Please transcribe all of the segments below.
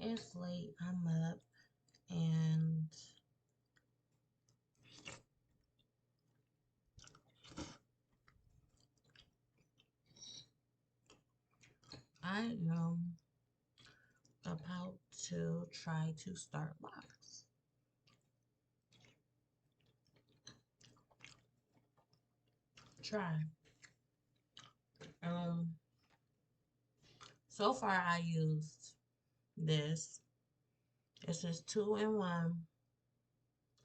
It's late. I'm up and I am about to try to start locks. Try. Um, so far I used this. It says 2-in-1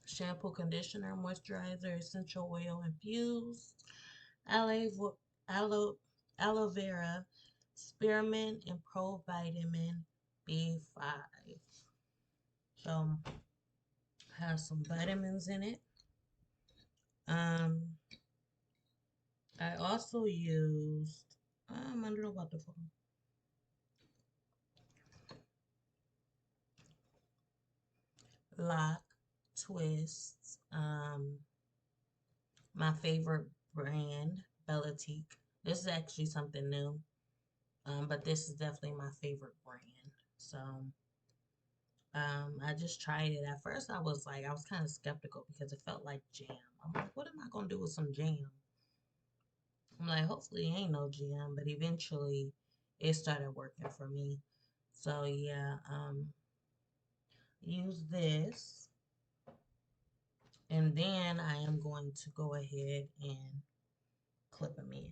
shampoo, conditioner, moisturizer, essential oil infused, aloe, aloe, aloe vera, spearmint, and provitamin B5. So has some vitamins in it. Um, I also used, I don't know about the phone. Lock, Twist, my favorite brand, Bellatique. This is actually something new, but this is definitely my favorite brand. So, I just tried it. At first, I was kind of skeptical because it felt like jam. I'm like, what am I gonna do with some jam? I'm like, hopefully it ain't no jam, but eventually it started working for me. So yeah, use this, and then I am going to go ahead and clip them in.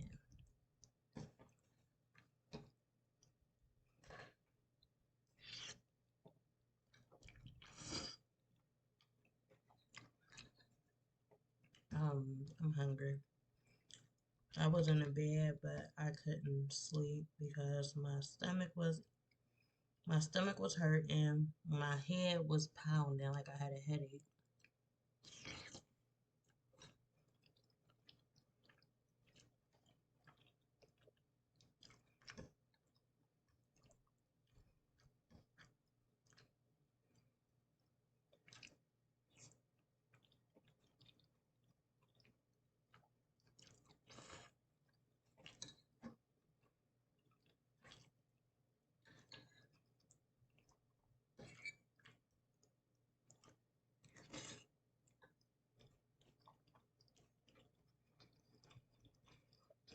I'm hungry. I was in the bed, but I couldn't sleep because my stomach was hurting, my head was pounding like I had a headache.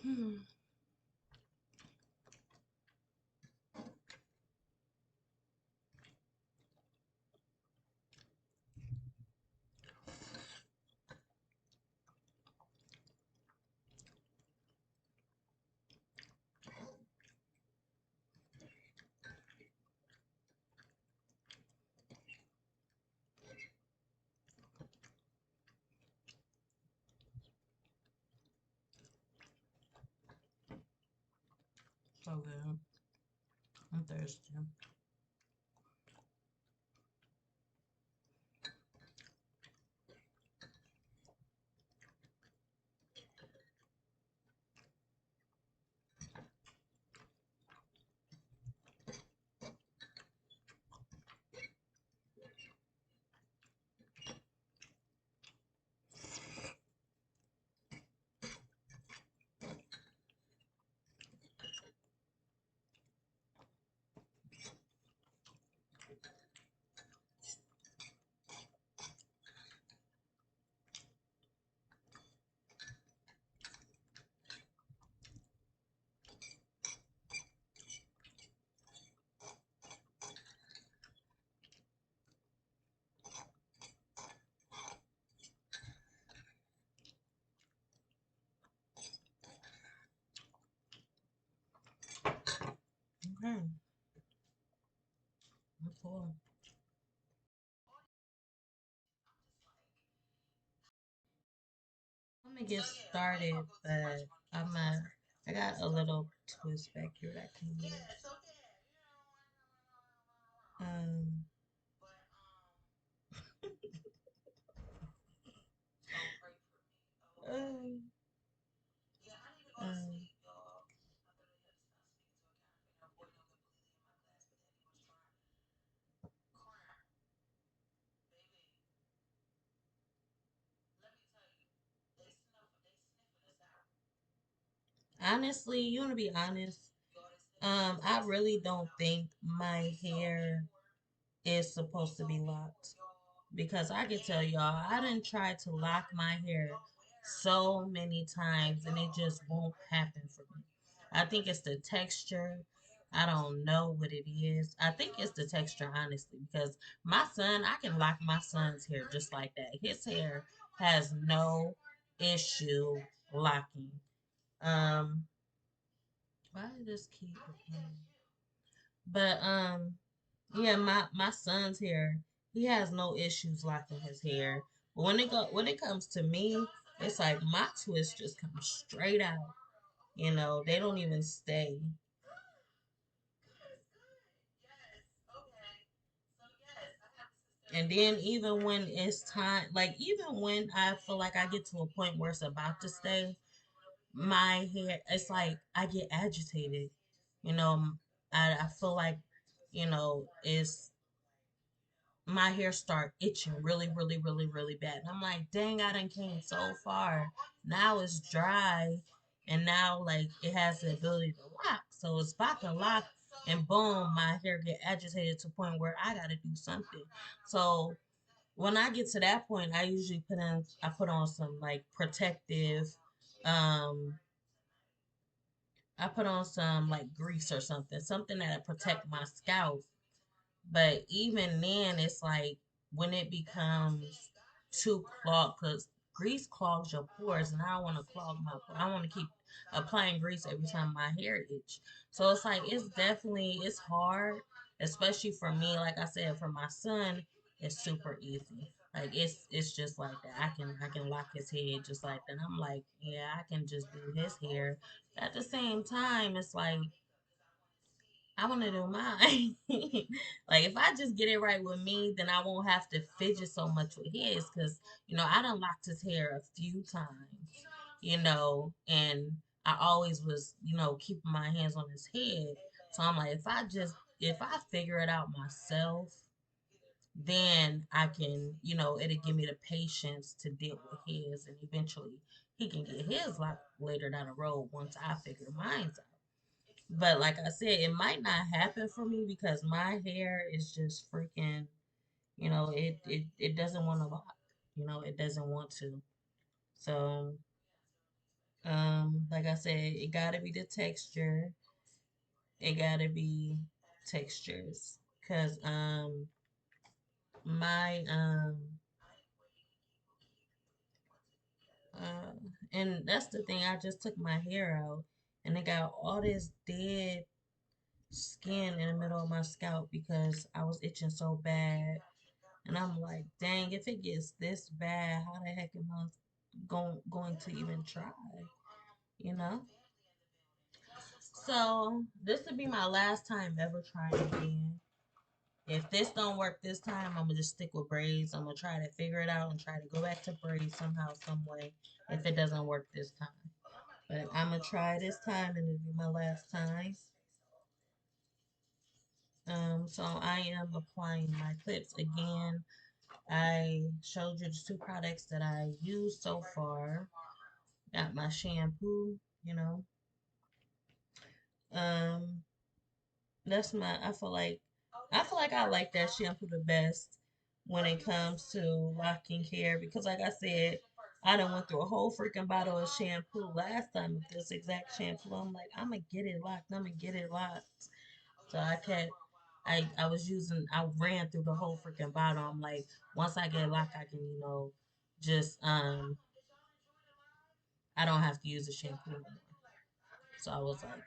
Hmm. So good. I'm thirsty. Okay, I'm full. I'm gonna get started, but I'm a, I got a little twist back here that I can use. Um, um, um, honestly, you wanna be honest? I really don't think my hair is supposed to be locked. Because I can tell y'all, I done tried to lock my hair so many times and it just won't happen for me. I think it's the texture. I don't know what it is. I think it's the texture, honestly, because my son, I can lock my son's hair just like that. His hair has no issue locking. Um, why did this keep recording? But yeah, my son's hair, he has no issues locking his hair. But when it comes to me, it's like my twists just come straight out. You know, they don't even stay. And then even when it's time, like even when I feel like I get to a point where it's about to stay, my hair, it's like I get agitated. You know, I feel like, it's my hair start itching really, really, really, really bad. And I'm like, dang, I done came so far. Now it's dry, and now like it has the ability to lock. So it's about to lock, and boom, my hair get agitated to the point where I gotta do something. So when I get to that point, I put on some like protective, um, I put on some like grease or something that'll protect my scalp. But even then, it's like when it becomes too clogged, because grease clogs your pores, and I don't want to clog my pores. I want to keep applying grease every time my hair itch. So it's like it's hard, especially for me. Like I said, for my son, it's super easy. Like it's just like that. I can lock his head just like that. I'm like, yeah, I can just do his hair. At the same time, it's like I want to do mine. Like if I just get it right with me, then I won't have to fidget so much with his. Cause I done locked his hair a few times. And I always was keeping my hands on his head. So I'm like, if I figure it out myself, then I can, it'll give me the patience to deal with his, and eventually he can get his locked later down the road once I figure mine out. But like I said, it might not happen for me because my hair is just freaking, it doesn't want to lock. It doesn't want to. So, like I said, it gotta be the texture. It gotta be textures. Cause my uh and that's the thing, I just took my hair out and it got all this dead skin in the middle of my scalp because I was itching so bad. And I'm like, dang, if it gets this bad, how the heck am I going to even try? You know? So this would be my last time ever trying again. If this don't work this time, I'm gonna just stick with braids. I'm gonna try to figure it out and try to go back to braids somehow, some way. If it doesn't work this time, but I'm gonna try this time, and it'll be my last time. So I am applying my clips again. I showed you the two products that I used so far. Got my shampoo, you know. Um, that's my. I feel like I like that shampoo the best when it comes to locking hair because, like I said, I done went through a whole freaking bottle of shampoo last time with this exact shampoo. I'm like, I'm gonna get it locked. I'm gonna get it locked. So I can't. I ran through the whole freaking bottle. I'm like, once I get locked, I can, just I don't have to use the shampoo anymore. So I was like,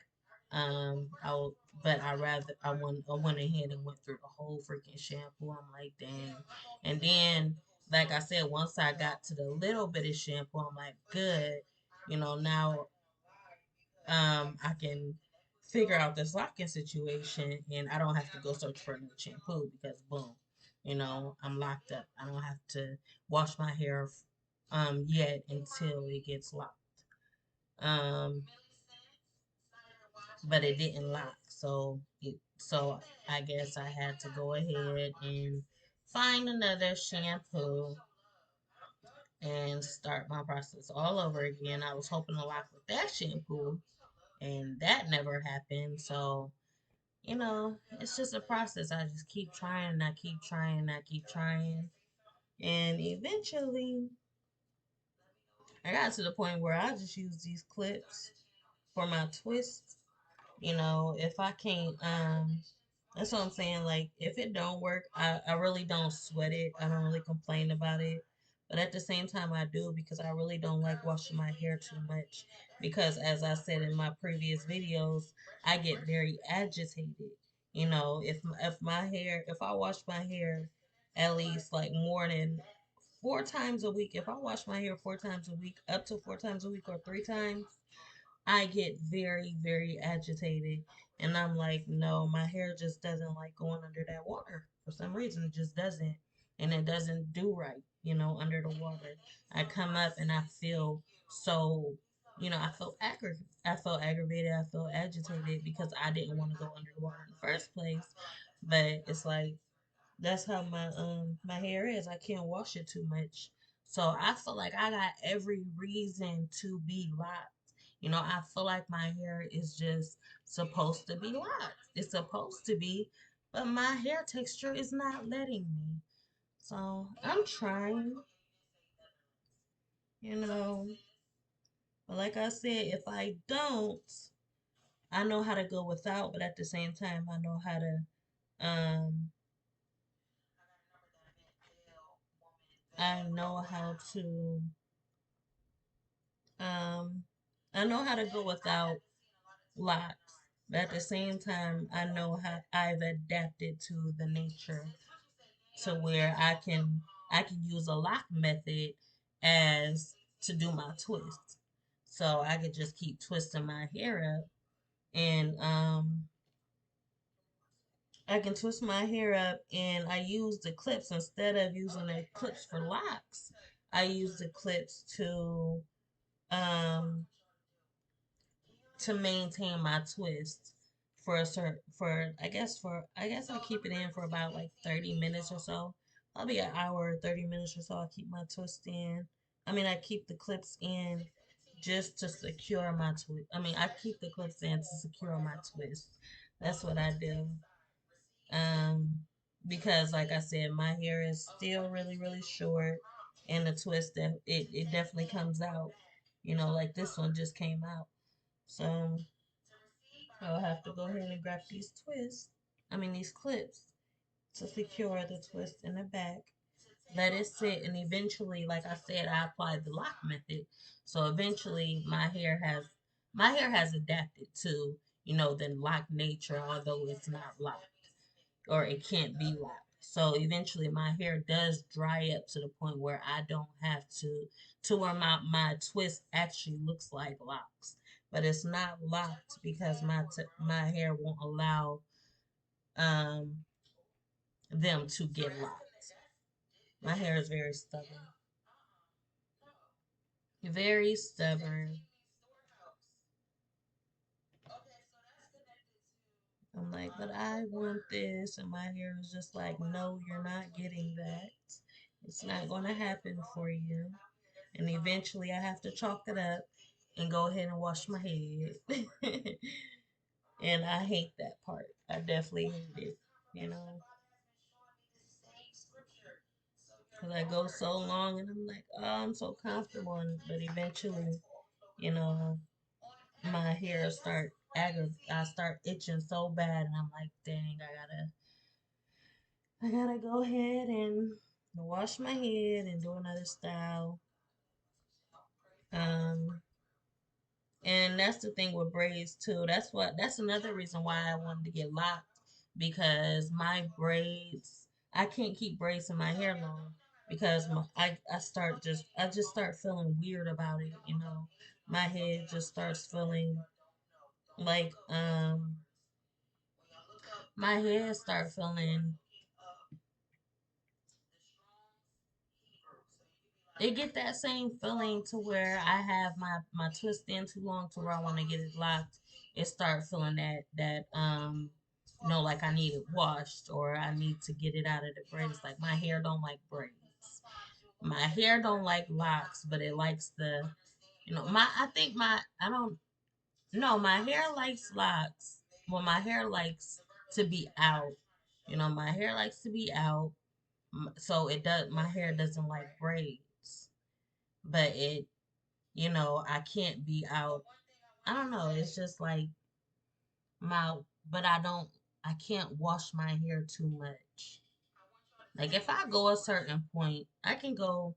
I will, but I went ahead and went through the whole freaking shampoo. I'm like, dang. And then, like I said, once I got to the little bit of shampoo, I'm like, good. Now I can figure out this locking situation and I don't have to go search for another shampoo because boom, I'm locked up. I don't have to wash my hair yet until it gets locked. Um but it didn't lock. So I guess I had to go ahead and find another shampoo and start my process all over again. I was hoping to lock with that shampoo and that never happened. So you know, it's just a process. I just keep trying and I keep trying and I keep trying. And eventually, I got to the point where I just use these clips for my twists. You know, if I can't, that's what I'm saying. Like, if it don't work, I really don't sweat it. I don't really complain about it. But at the same time, I do because I really don't like washing my hair too much. Because as I said in my previous videos, I get very agitated. You know, if my hair, if I wash my hair at least like more than 4 times a week, if I wash my hair 4 times a week, up to 4 times a week or 3 times, I get very, very agitated. And I'm like, no, my hair just doesn't like going under that water. For some reason, it just doesn't. And it doesn't do right, you know, under the water. I come up and I feel so, you know, I felt aggravated. I felt agitated because I didn't want to go under the water in the first place. But it's like, that's how my hair is. I can't wash it too much. So I feel like I got every reason to be locked. You know, I feel like my hair is just supposed to be locked. It's supposed to be, but my hair texture is not letting me. So I'm trying, you know. But like I said, if I don't, I know how to go without, but at the same time I know how to I know how to Um, I know how to go without locks, but at the same time, I know how I've adapted to the nature to where I can use a lock method as to do my twist. So I could just keep twisting my hair up and I can twist my hair up and I use the clips instead of using the clips for locks. I use the clips um to maintain my twist for a certain I guess I keep it in for about like 30 minutes or so. I'll be an hour, 30 minutes or so. I keep my twist in. I mean, I keep the clips in just to secure my twist. I mean, I keep the clips in to secure my twist. That's what I do. Um, because like I said, my hair is still really, really short, and the twist that it definitely comes out. You know, like this one just came out. So I'll have to go ahead and grab these twists. I mean these clips to secure the twist in the back. Let it sit and eventually, like I said, I applied the lock method. So eventually my hair has adapted to, you know, the lock nature, although it's not locked or it can't be locked. So eventually my hair does dry up to the point where I don't have to where my twist actually looks like locks. But it's not locked because my hair won't allow um them to get locked. My hair is very stubborn. Very stubborn. I'm like, but I want this, and my hair is just like, no, you're not getting that. It's not going to happen for you. And eventually I have to chalk it up and go ahead and wash my head. And I hate that part. I definitely hate it, you know, because I go so long and I'm like, oh, I'm so comfortable. But eventually, you know, my hair I start itching so bad, and I'm like, dang, I gotta go ahead and wash my head and do another style. Um, And that's the thing with braids too. That's another reason why I wanted to get locked because my braids I can't keep braids in my hair long because I just start feeling weird about it, you know. My head just starts feeling like my head start feeling it get that same feeling to where I have my twist in too long to where I want to get it locked. It start feeling that you know, like I need it washed or I need to get it out of the braids. Like my hair don't like braids. My hair don't like locks, but it likes the you know my I think my I don't no my hair likes locks. Well, my hair likes to be out. You know, my hair likes to be out. So it does, my hair doesn't like braids. But it, you know, I can't be out. I don't know. It's just like my, but I can't wash my hair too much. Like if I go a certain point, I can go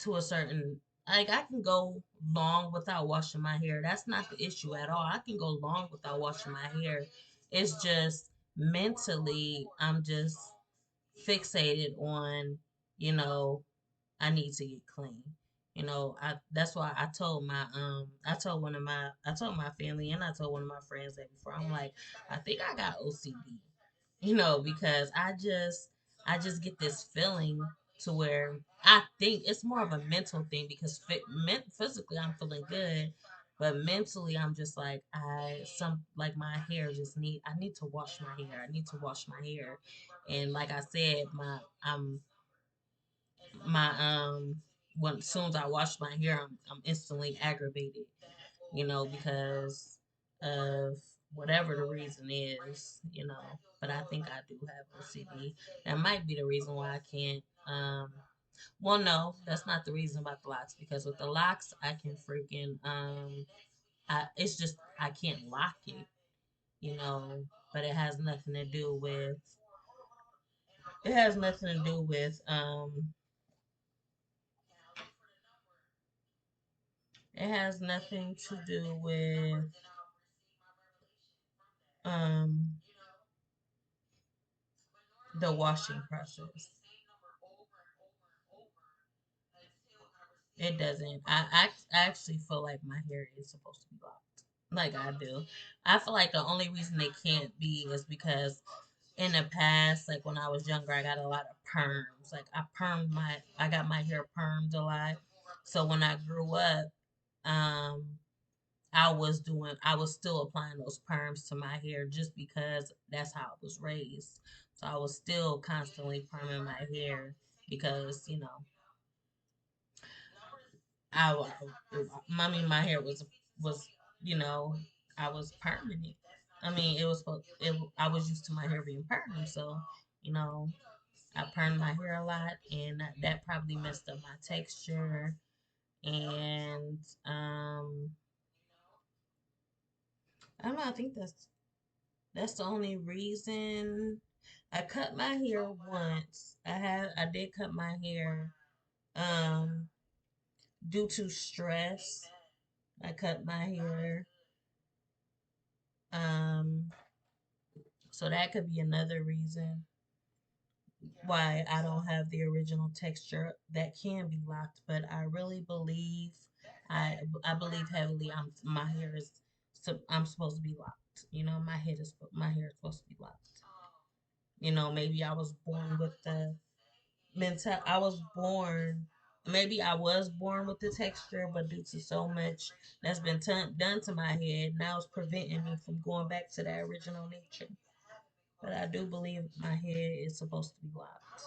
to a certain, like I can go long without washing my hair. That's not the issue at all. I can go long without washing my hair. It's just mentally, I'm just fixated on, you know, I need to get clean. You know, I that's why I told my family and I told one of my friends that before. I'm like, I think I got OCD. You know, because I just get this feeling to where I think it's more of a mental thing because physically I'm feeling good, but mentally I'm just like like my hair just I need to wash my hair. I need to wash my hair. And like I said, my when as soon as I wash my hair, I'm instantly aggravated, you know, because of whatever the reason is, you know. But I think I do have OCD. That might be the reason why I can't. Well, no, that's not the reason about the locks because with the locks, I can freaking it's just I can't lock it, you know. But it has nothing to do with it has nothing to do with um the washing process. It doesn't. I actually feel like my hair is supposed to be locked. Like I do. I feel like the only reason they can't be is because in the past, like when I was younger, I got a lot of perms. Like I got my hair permed a lot. So when I grew up, um, I was still applying those perms to my hair just because that's how I was raised. So I was still constantly perming my hair because, you know, I, wa- I mean, my hair was, you know, I was permanent. I mean, I was used to my hair being permanent, so, you know, I permed my hair a lot, and that probably messed up my texture. And I don't know. I think that's the only reason. I cut my hair once. I did cut my hair um due to stress. I cut my hair. Um so that could be another reason why I don't have the original texture that can be locked, but I really believe I believe heavily my hair is I'm supposed to be locked. You know, my hair is supposed to be locked. You know, maybe I was born with the mental I was born maybe I was born with the texture, but due to so much that's been done to my head, now it's preventing me from going back to that original nature. But I do believe my head is supposed to be locked.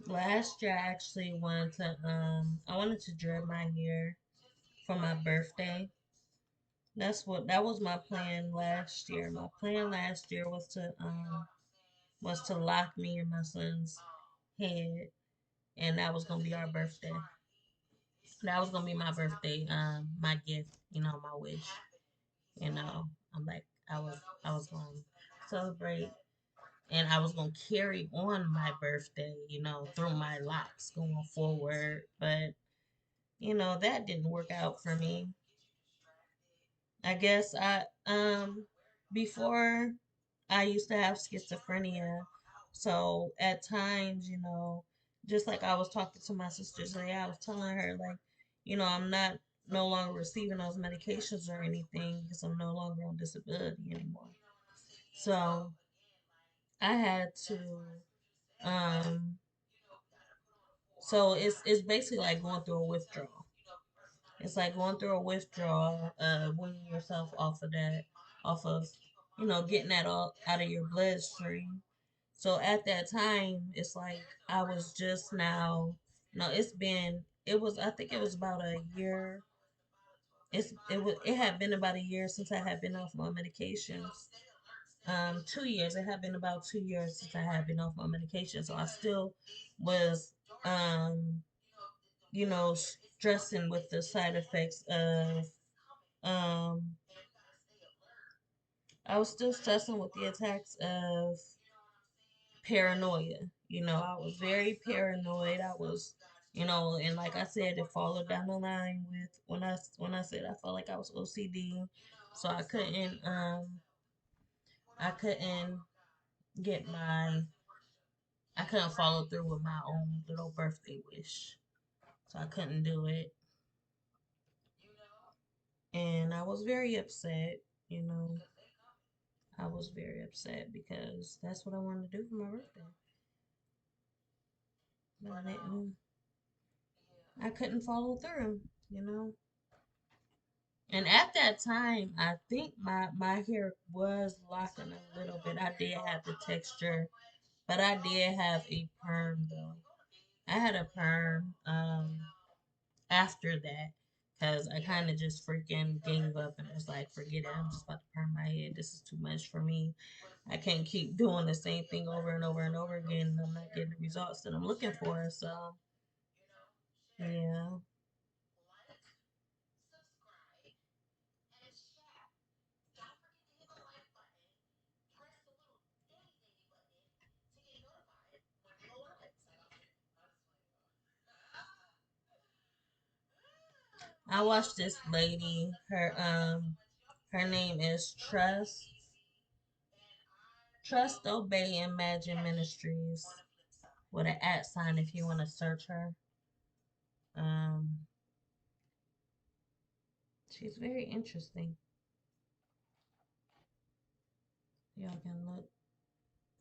Last year I actually wanted to I wanted to dread my hair for my birthday. That was my plan last year. My plan last year was to lock me in my son's head, and that was gonna be our birthday. That was gonna be my birthday, my gift, my wish. I'm like I was gonna celebrate, and I was gonna carry on my birthday, through my locks going forward. But that didn't work out for me. I guess before I used to have schizophrenia. So at times, just like I was talking to my sister today, I was telling her like, I'm not no longer receiving those medications or anything because I'm no longer on disability anymore. So I had to um so it's basically like going through a withdrawal. It's like going through a withdrawal, weaning yourself off of that, off of, getting that all out of your bloodstream. So at that time, it's like I was just now, I think it was about a year. It had been about a year since I had been off my medications. 2 years. It had been about 2 years since I had been off my medication. So I still was, um, stressing with the side effects of, um, I was still stressing with the attacks of paranoia. I was very paranoid. I was, and like I said, it followed down the line with when I said I felt like I was OCD, so I couldn't get my I couldn't follow through with my own little birthday wish, so I couldn't do it, and I was very upset. You know, I was very upset because that's what I wanted to do for my birthday, but I couldn't follow through. You know. And at that time, I think my hair was locking a little bit. I did have the texture, but I did have a perm though. I had a perm after that because I kind of just freaking gave up and was like, forget it. I'm just about to perm my head. This is too much for me. I can't keep doing the same thing over and over and over again. And I'm not getting the results that I'm looking for. So yeah. I watched this lady. Her name is Trust Obey Imagine Ministries with an at sign if you want to search her. Um, she's very interesting. Y'all can look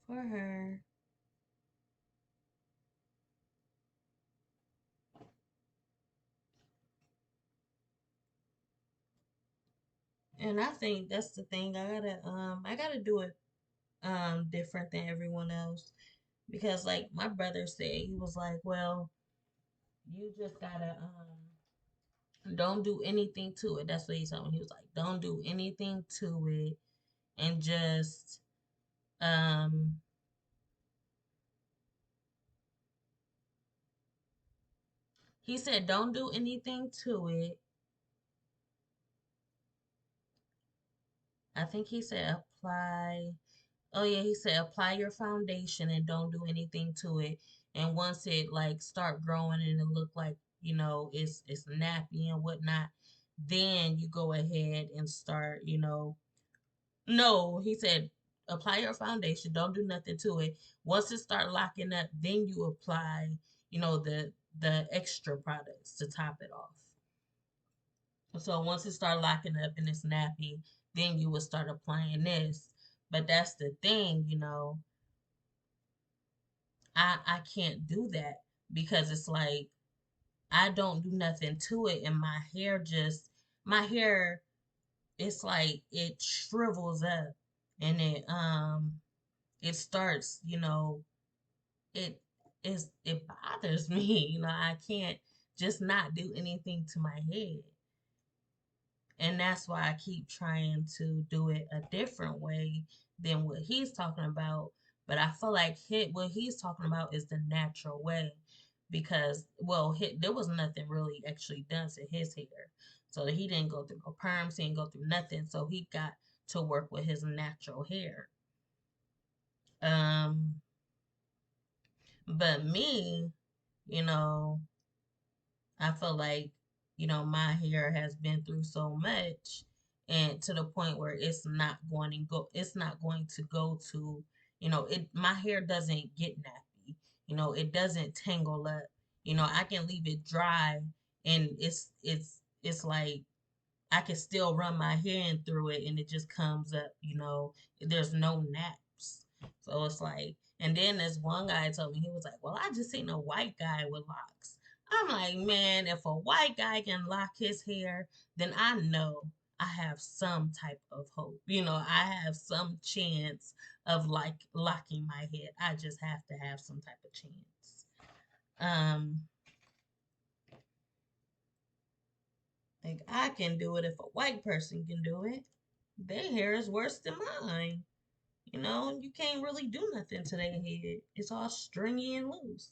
for her. And I think that's the thing. I gotta do it different than everyone else. Because like my brother said, he was like, well, you just gotta don't do anything to it. That's what he told me. He was like, don't do anything to it and just um he said don't do anything to it. I think he said apply. Oh yeah, he said apply your foundation and don't do anything to it. And once it like start growing and it look like it's nappy and whatnot, then you go ahead and start. No, he said apply your foundation, don't do nothing to it. Once it start locking up, then you apply the extra products to top it off. So once it start locking up and it's nappy, then you would start applying this. But that's the thing, I can't do that because it's like I don't do nothing to it and my hair it's like it shrivels up and it starts, it bothers me, I can't just not do anything to my head. And that's why I keep trying to do it a different way than what he's talking about. But I feel like what he's talking about is the natural way because, well, there was nothing really actually done to his hair. So he didn't go through no perms, he didn't go through nothing. So he got to work with his natural hair. Um, but me, you know, I feel like, my hair has been through so much and to the point where it's not going to go to, my hair doesn't get nappy. It doesn't tangle up. I can leave it dry and it's like I can still run my hand through it and it just comes up. There's no naps. So it's like, and then this one guy told me, he was like, well, I just seen a white guy with locks. I'm like, man, if a white guy can lock his hair, then I know I have some type of hope. I have some chance of like locking my head. I just have to have some type of chance. Um, like I can do it if a white person can do it. Their hair is worse than mine. You can't really do nothing to their head. It's all stringy and loose.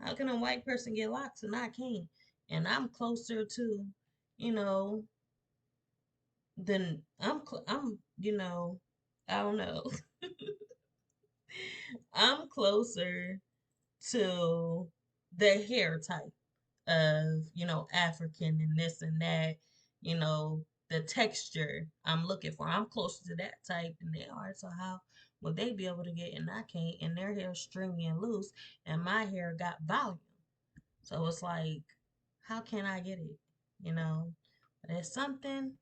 How can a white person get locks and I can't? And I'm closer to, you know, than I don't know. I'm closer to the hair type of, African and this and that, the texture I'm looking for. I'm closer to that type than they are. So how will they be able to get and I can't? And their hair stringy and loose and my hair got volume. So it's like, how can I get it? You know? There's something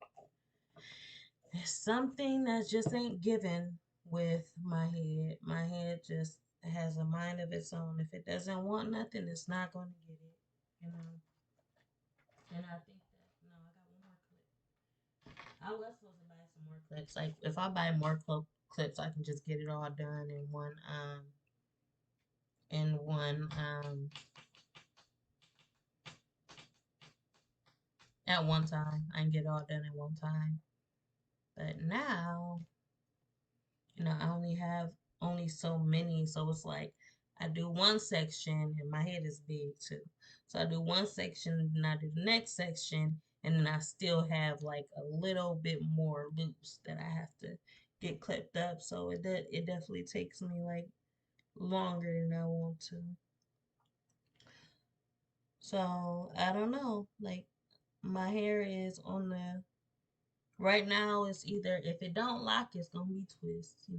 that just ain't given with my head. My head just has a mind of its own. If it doesn't want nothing, it's not gonna get it. You know? And I think that no, I got one more clip. I was supposed to buy some more clips. Like if I buy more clips, I can just get it all done in one at one time. I can get it all done at one time. But now, I only have only so many, so it's like I do one section and my head is big too. So I do one section and I do the next section and then I still have like a little bit more loops that I have to get clipped up. So it definitely takes me like longer than I want to. So I don't know. Like my hair is on the right now it's either if it don't lock it's gonna be twist.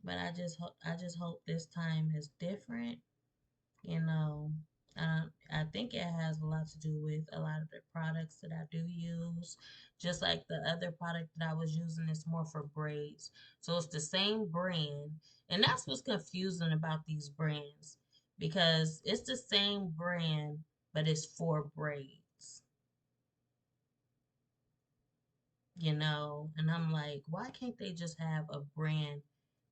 But I just hope this time is different. You know, I think it has a lot to do with a lot of the products that I do use. Just like the other product that I was using is more for braids. So it's the same brand. And that's what's confusing about these brands because it's the same brand, but it's for braids. And I'm like, why can't they just have a brand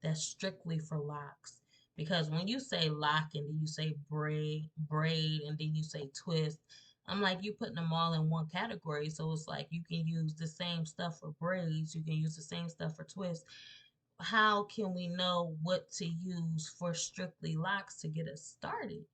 that's strictly for locks? Because when you say lock and then you say braid and then you say twist, I'm like, you putting them all in one category. So it's like you can use the same stuff for braids, you can use the same stuff for twists. How can we know what to use for strictly locks to get us started?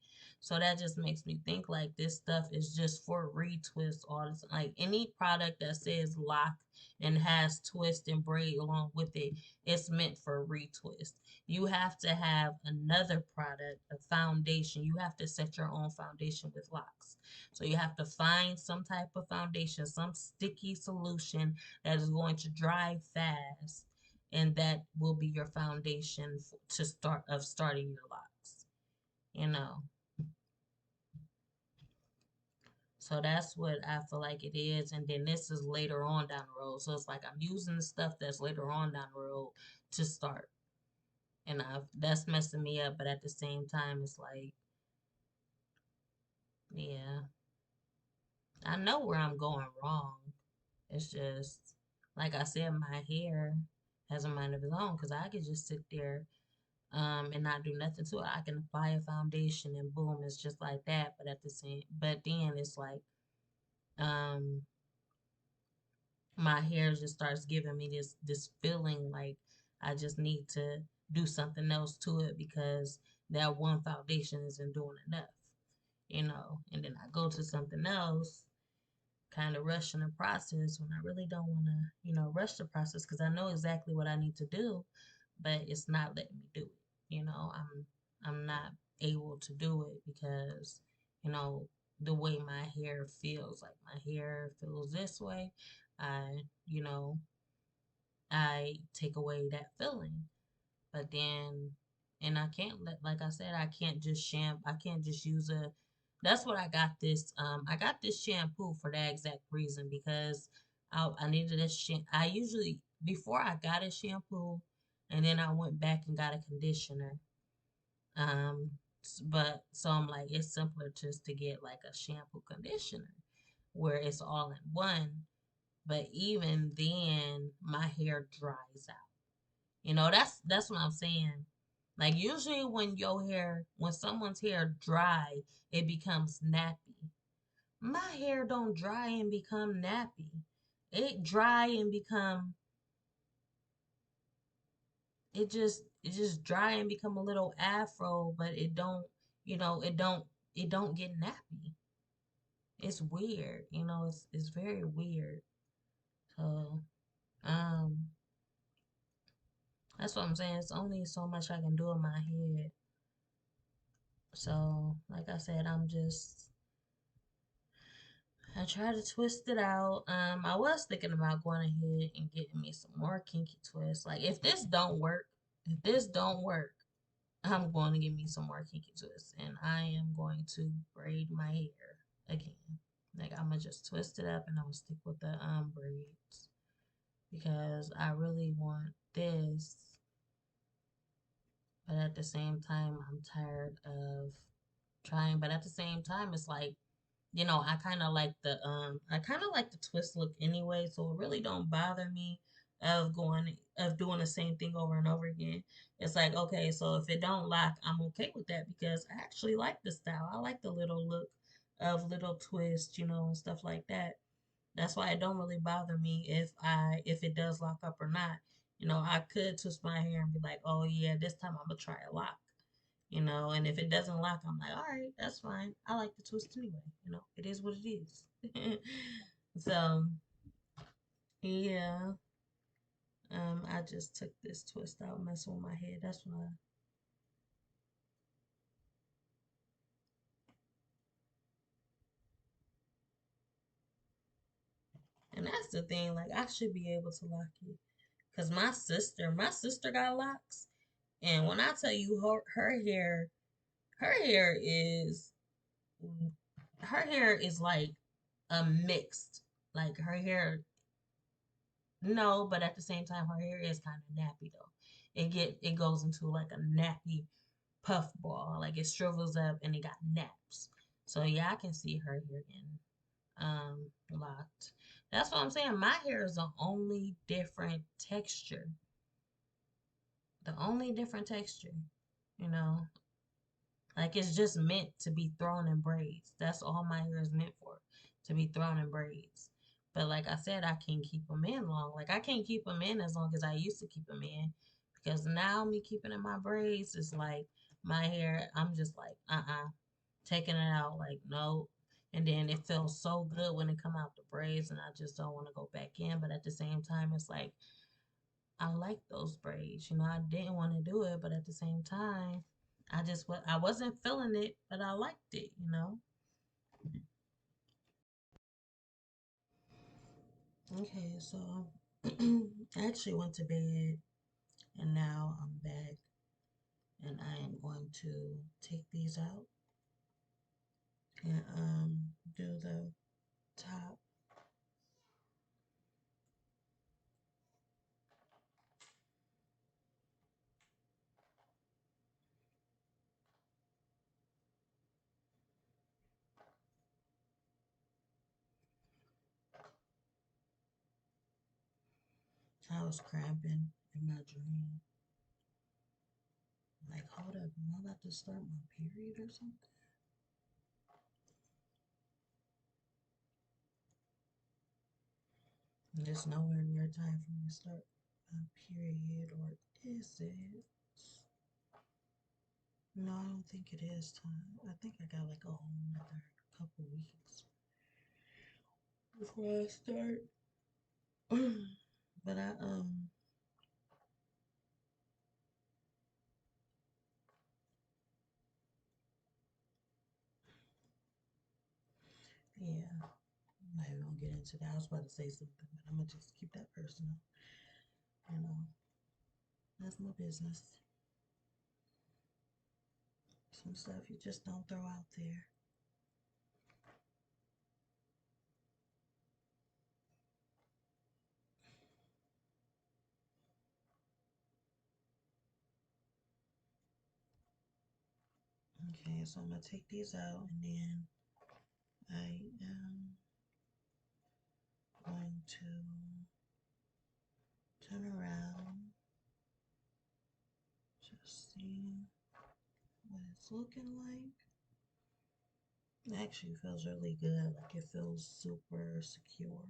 So that just makes me think like this stuff is just for retwist all this. Like any product that says lock and has twist and braid along with it, it's meant for retwist. You have to have another product, a foundation. You have to set your own foundation with locks. So you have to find some type of foundation, some sticky solution that is going to dry fast and that will be your foundation to starting your locks you know so that's what I feel like it is, and then this is later on down the road, so it's like I'm using the stuff that's later on down the road to start, and that's messing me up, but at the same time it's like, yeah, I know where I'm going wrong. It's just like I said, my hair has a mind of its own because I could just sit there and not do nothing to it. I can apply a foundation and boom, it's just like that. But then it's like, um, my hair just starts giving me this feeling like I just need to do something else to it because that one foundation isn't doing enough, you know. And then I go to something else, kind of rushing the process when I really don't want to, you know, rush the process because I know exactly what I need to do, but it's not letting me do it. You know, I'm not able to do it because, you know, the way my hair feels, like my hair feels this way. You know, I take away that feeling. But then, and I can't let, like I said, I can't just I can't just use that's what I got I got this shampoo for that exact reason because I needed a I usually, before I got a shampoo, and then I went back and got a conditioner. But so I'm like, it's simpler just to get like a shampoo conditioner where it's all in one. But even then, my hair dries out. You know, that's what I'm saying. Like usually when someone's hair dry, it becomes nappy. My hair don't dry and become nappy. It dry and become it just dry and become a little afro, but it don't, you know, it don't get nappy. It's weird, you know, it's very weird. So, um, that's what I'm saying. It's only so much I can do in my head. So, like I said, I try to twist it out. I was thinking about going ahead and getting me some more kinky twists. Like if this don't work, I'm going to get me some more kinky twists, and I am going to braid my hair again. Like I'm gonna just twist it up, and I'm gonna stick with the braids because I really want this, but at the same time, I'm tired of trying. But at the same time, it's like, you know, I kind of like the twist look anyway, so it really don't bother me of doing the same thing over and over again. It's like, okay, so if it don't lock, I'm okay with that because I actually like the style. I like the little look of little twist, you know, and stuff like that. That's why it don't really bother me if it does lock up or not. You know, I could twist my hair and be like, oh yeah, this time I'm gonna try a lock, you know, and if it doesn't lock, I'm like, all right, that's fine. I like the twist anyway, you know, it is what it is. So, yeah, I just took this twist out, messing with my head. That's why. And that's the thing, like, I should be able to lock it. Because my sister got locks. And when I tell you her hair is, her hair is like a mixed, like her hair. No, but at the same time, her hair is kind of nappy though. It goes into like a nappy puff ball, like it shrivels up and it got naps. So yeah, I can see her hair getting locked. That's what I'm saying. My hair is the only different texture. The only different texture, you know. Like it's just meant to be thrown in braids. That's all my hair is meant for, to be thrown in braids. But like I said, I can't keep them in long. Like I can't keep them in as long as I used to keep them in, because now me keeping in my braids is like my hair. I'm just like taking it out. Like no. And then it feels so good when it come out the braids, and I just don't want to go back in. But at the same time, it's like I like those braids. You know, I didn't want to do it, but at the same time, I wasn't feeling it, but I liked it. You know. Okay, so I actually went to bed, and now I'm back, and I am going to take these out and do the top. I was cramping in my dream. Like, hold up, am I about to start my period or something? It's nowhere near time for me to start a period, or is it? No, I don't think it is time. I think I got like a whole another couple weeks before I start. But yeah, I'm not even gonna get into that. I was about to say something, but I'm gonna just keep that personal. You know, that's my business. Some stuff you just don't throw out there. Okay, so I'm gonna take these out, and then I am going to turn around, just see what it's looking like. It actually feels really good, like it feels super secure.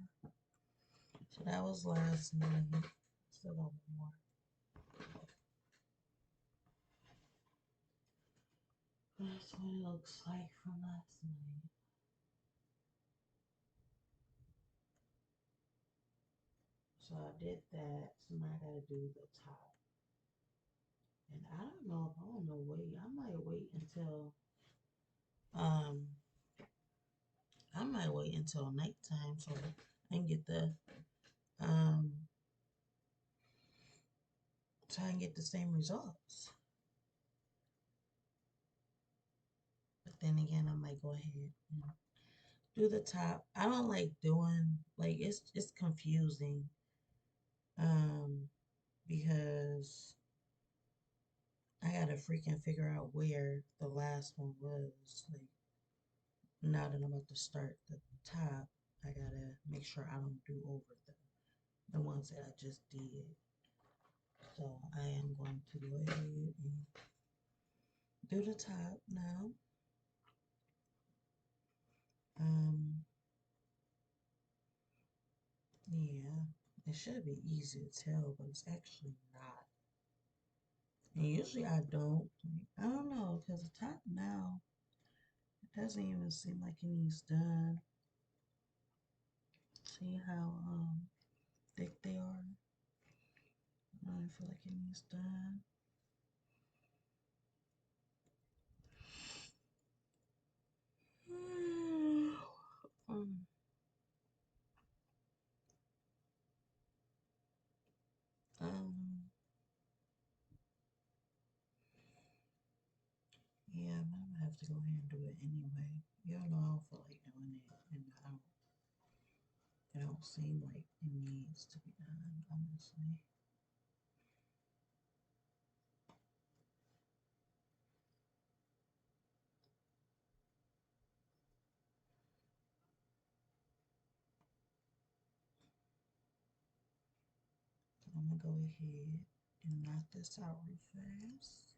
So that was last night. Still got one more. That's what it looks like from last night. So I did that. So now I gotta do the top. And I don't know if I want to wait. I might wait until um nighttime so I can get the um so I can get the same results. But then again, I might go ahead and do the top. I don't like doing like it's confusing because I gotta freaking figure out where the last one was. Like now that I'm about to start the top, I gotta make sure I don't do over the ones that I just did. So I am going to go ahead and do the top now. Um, yeah, it should be easy to tell, but it's actually not. And usually I don't. Like, I don't know, because the top now, it doesn't even seem like it needs done. See how thick they are? I don't feel like it needs done. um, um, yeah, I'm gonna have to go ahead and do it anyway. Y'all know I don't feel like doing it, and it don't seem like it needs to be done, honestly. So I'm gonna go ahead and knock this out real fast.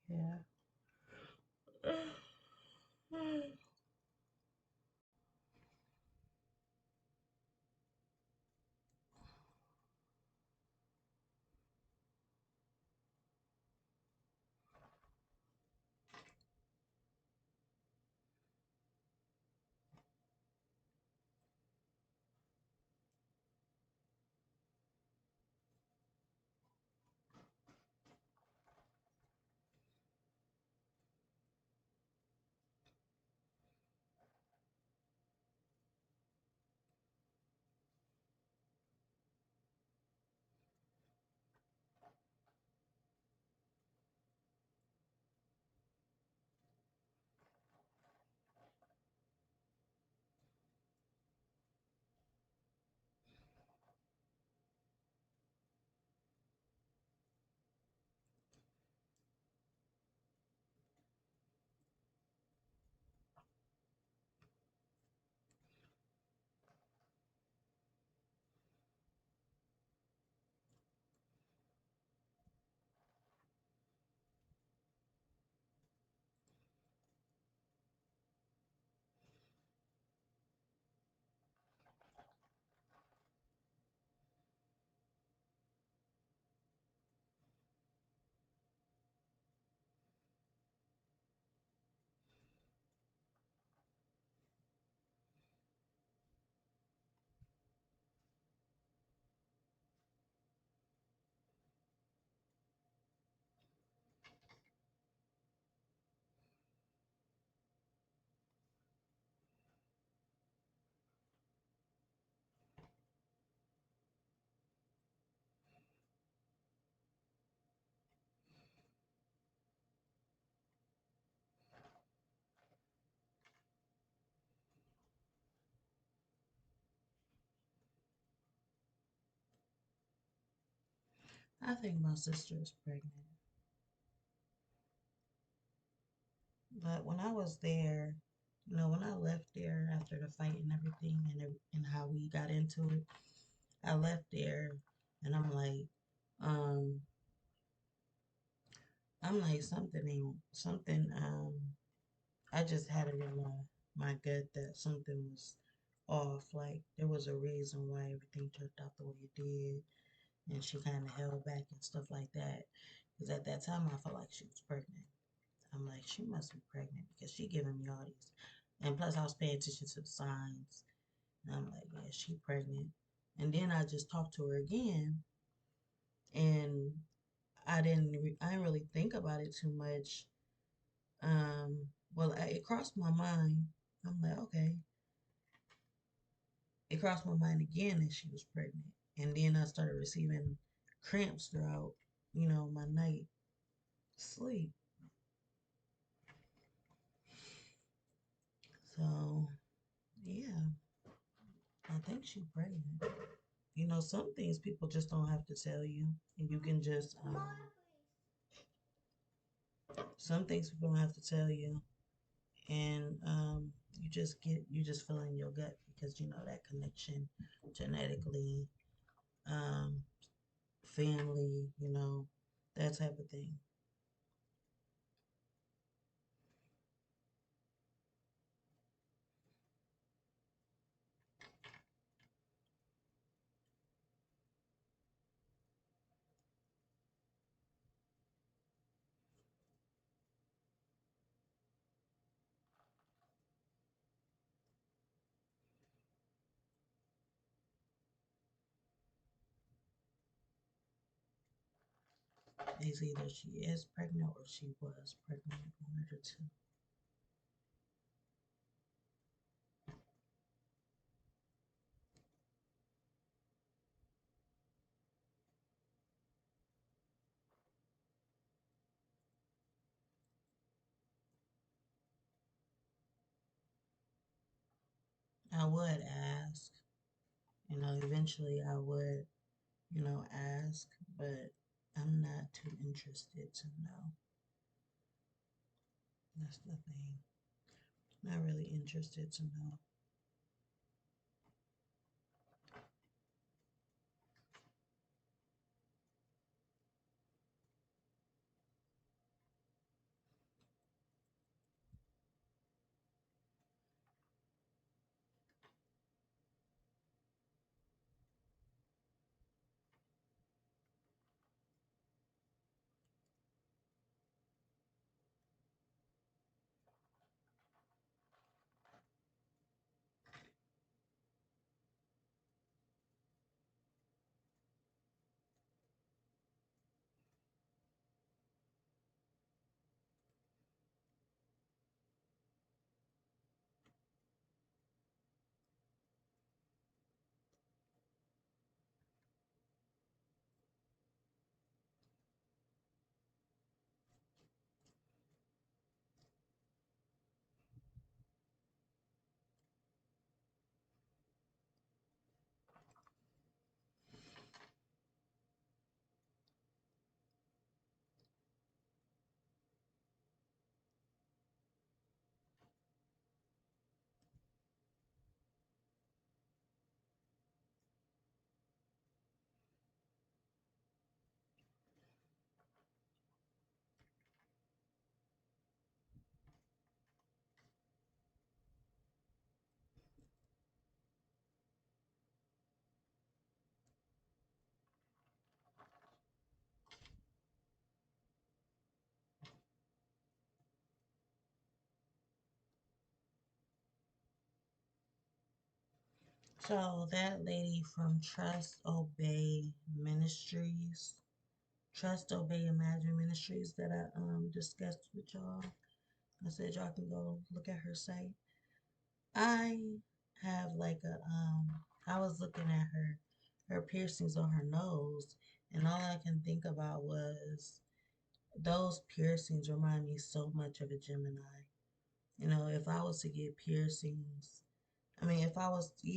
Yeah. I think my sister is pregnant. But when I was there, when I left there after the fight and everything and how we got into it, I left there and um, I'm like something. I just had it in my gut that something was off. Like there was a reason why everything turned out the way it did, and she kind of held back and stuff like that. Because at that time, I felt like she was pregnant. I'm like, she must be pregnant because she giving me all these. And plus, I was paying attention to the signs. And I'm like, yeah, she pregnant. And then I just talked to her again, and I didn't really think about it too much. It crossed my mind. I'm like, okay. It crossed my mind again that she was pregnant. And then I started receiving cramps throughout, my night sleep. So, yeah, I think she's pregnant. Some things people just don't have to tell you. And you can just, some things people don't have to tell you. And you just feel in your gut because that connection genetically, um, family, that type of thing. It's either she is pregnant or she was pregnant, one of the two. I would ask, eventually I would, ask, but I'm not too interested to know. That's the thing. Not really interested to know. So that lady from Trust Obey Imagine Ministries that I discussed with y'all. I said y'all can go look at her site. I have I was looking at her piercings on her nose, and all I can think about was those piercings remind me so much of a Gemini. If I was to get piercings, I mean, if I was to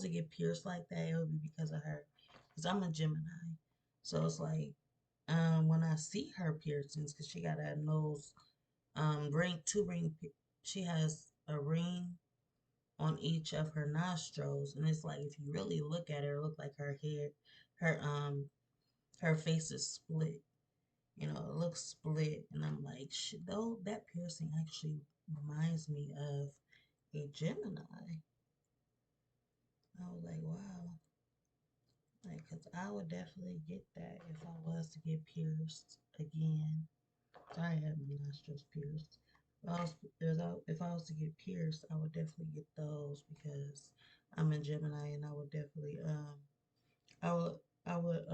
get pierced like that, it would be because of her. because I'm a Gemini. So it's like when I see her piercings, because she got a nose ring, she has a ring on each of her nostrils, and it's like if you really look at her, it look like her head, her her face is split. You know, it looks split, and I'm like, shit, though that piercing actually reminds me of a Gemini. I was like, wow, like, cause I would definitely get that if I was to get pierced again. So I had my nostrils pierced. If I was to get pierced, I would definitely get those because I'm a Gemini, and I would definitely I would I would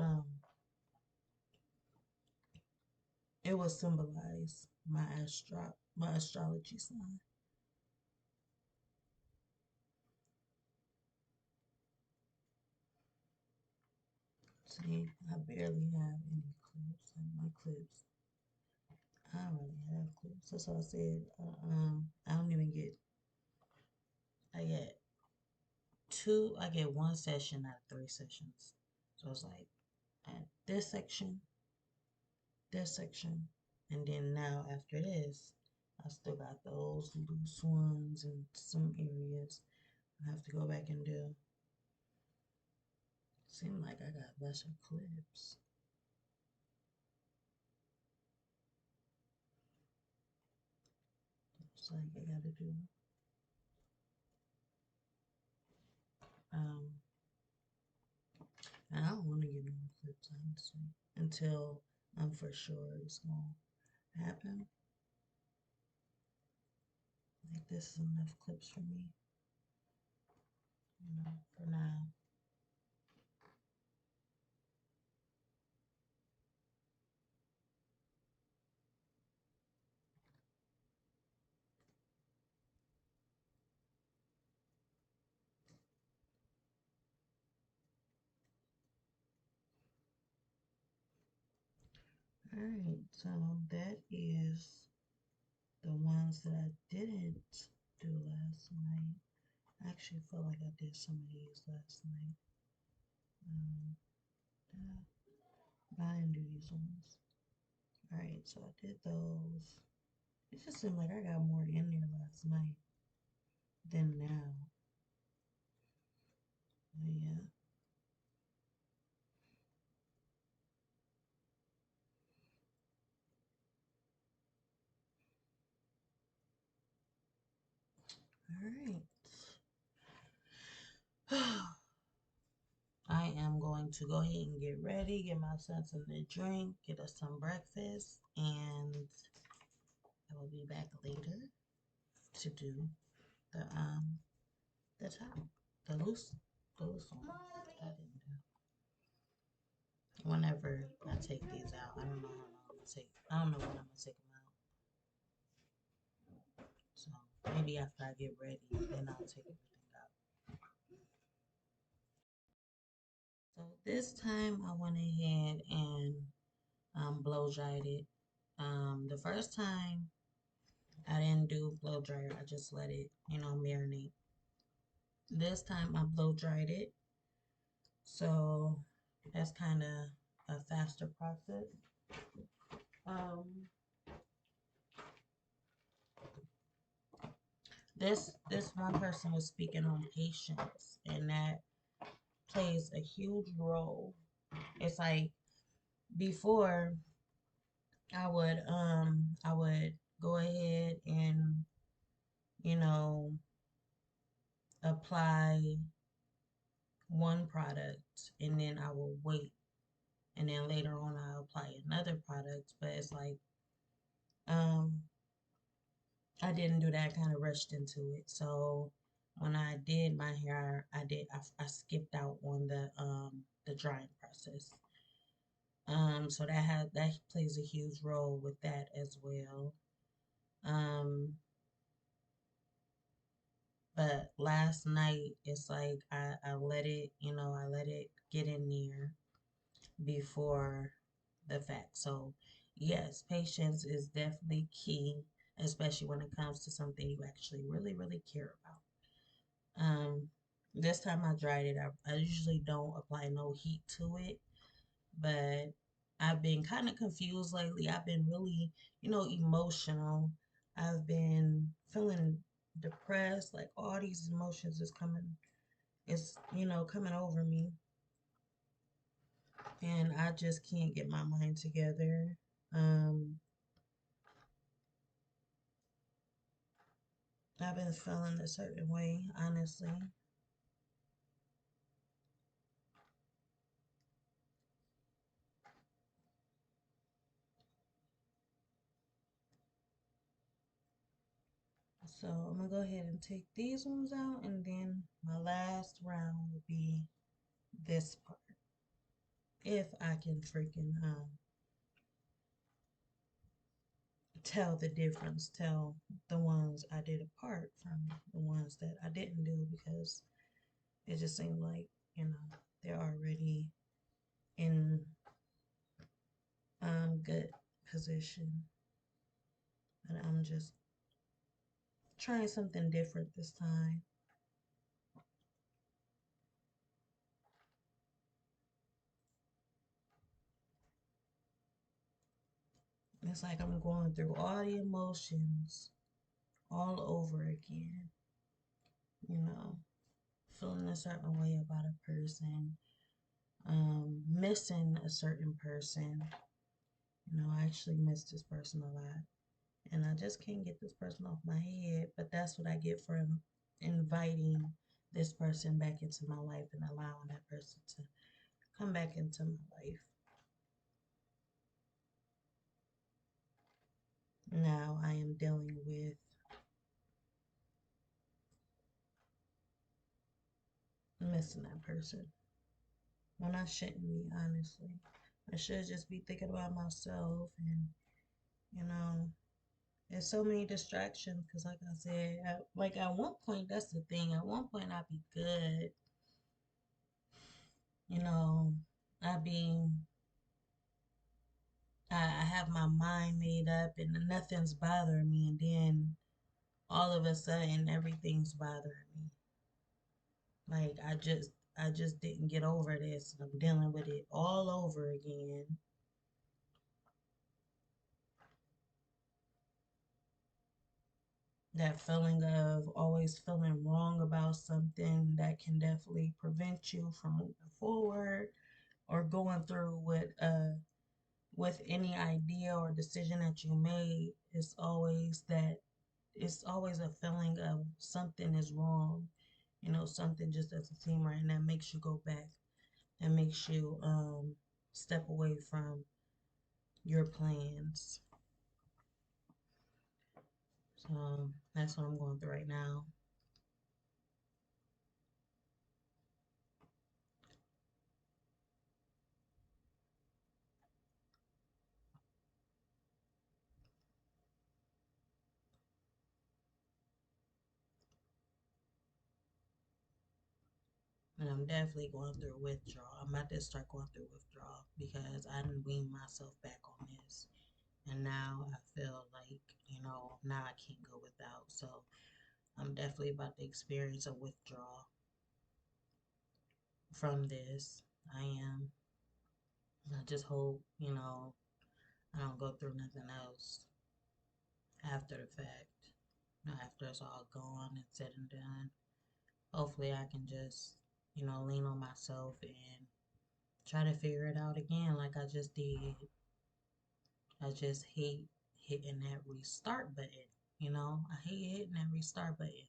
it would symbolize my astrology sign. See, I barely have any clips. And my clips, I don't really have clips. That's why I said I don't even get. I get two. I get one session out of three sessions. So it's like at this section, and then now after this, I still got those loose ones in some areas. I have to go back and do. Seem like I got a bunch of clips. It's like I gotta do. Um, and I don't want to get no clips honestly until I'm for sure it's gonna happen. Like this is enough clips for me, for now. All right, so that is the ones that I didn't do last night. I actually feel like I did some of these last night. Um, I didn't do these ones. All right, so I did those. It just seemed like I got more in there last night than now. But yeah. All right. I am going to go ahead and get ready, get my son something to drink, get us some breakfast, and I will be back later to do the top, the loose one that I didn't do. Whenever I take these out, I don't know how long I'm gonna take. I don't know when I'm gonna take them out. So maybe after I get ready, then I'll take everything out. So this time I went ahead and blow dried it. The first time I didn't do blow dryer. I just let it, marinate. This time I blow dried it. So that's kind of a faster process. Um, this one person was speaking on patience, and that plays a huge role. It's like before I would go ahead and you know apply one product, and then I will wait, and then later on I'll apply another product. But it's like um I didn't do that, kind of rushed into it. So when I did my hair, I skipped out on the drying process. So that plays a huge role with that as well. Um but last night it's like I let it, I let it get in there before the fact. So yes, patience is definitely key, especially when it comes to something you actually really, really care about. Um, This time I dried it. I usually don't apply no heat to it, but I've been kind of confused lately. I've been really, emotional. I've been feeling depressed, like all these emotions is coming over me, and I just can't get my mind together. Um, I've been feeling a certain way, honestly. So I'm gonna go ahead and take these ones out, and then my last round will be this part. If I can freaking tell the difference, tell the ones I did apart from the ones that I didn't do, because it just seemed like, they're already in good position. But I'm just trying something different this time. It's like I'm going through all the emotions all over again, you know, feeling a certain way about a person, missing a certain person. I actually miss this person a lot, and I just can't get this person off my head. But that's what I get from inviting this person back into my life and allowing that person to come back into my life. Now I am dealing with missing that person when I shouldn't be, honestly. I should just be thinking about myself, and you know, there's so many distractions because, like I said, at one point, that's the thing. At one point, I'd be good. You know, I be, I have my mind made up and nothing's bothering me, and then all of a sudden, everything's bothering me. Like I just didn't get over this, and I'm dealing with it all over again. That feeling of always feeling wrong about something that can definitely prevent you from moving forward or going through with any idea or decision that you made. It's always a feeling of something is wrong, something just doesn't seem right, and that makes you go back, that makes you step away from your plans. So that's what I'm going through right now. And I'm definitely going through withdrawal. I'm about to start going through withdrawal because I didn't wean myself back on this. And now I feel like, now I can't go without. So I'm definitely about to experience a withdrawal from this. I am. I just hope, I don't go through nothing else after the fact. After it's all gone and said and done. Hopefully I can just, lean on myself and try to figure it out again like I just did. I just hate hitting that restart button. I hate hitting that restart button.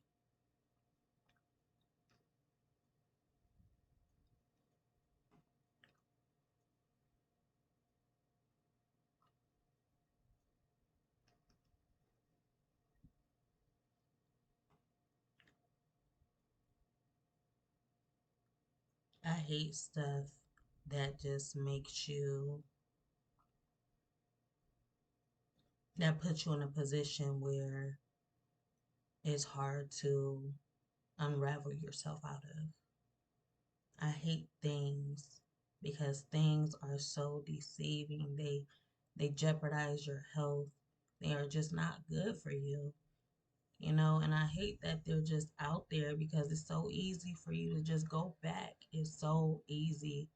I hate stuff that just that puts you in a position where it's hard to unravel yourself out of. I hate things because things are so deceiving. They jeopardize your health. They are just not good for you. you know, and I hate that they're just out there because it's so easy for you to just go back. It's so easy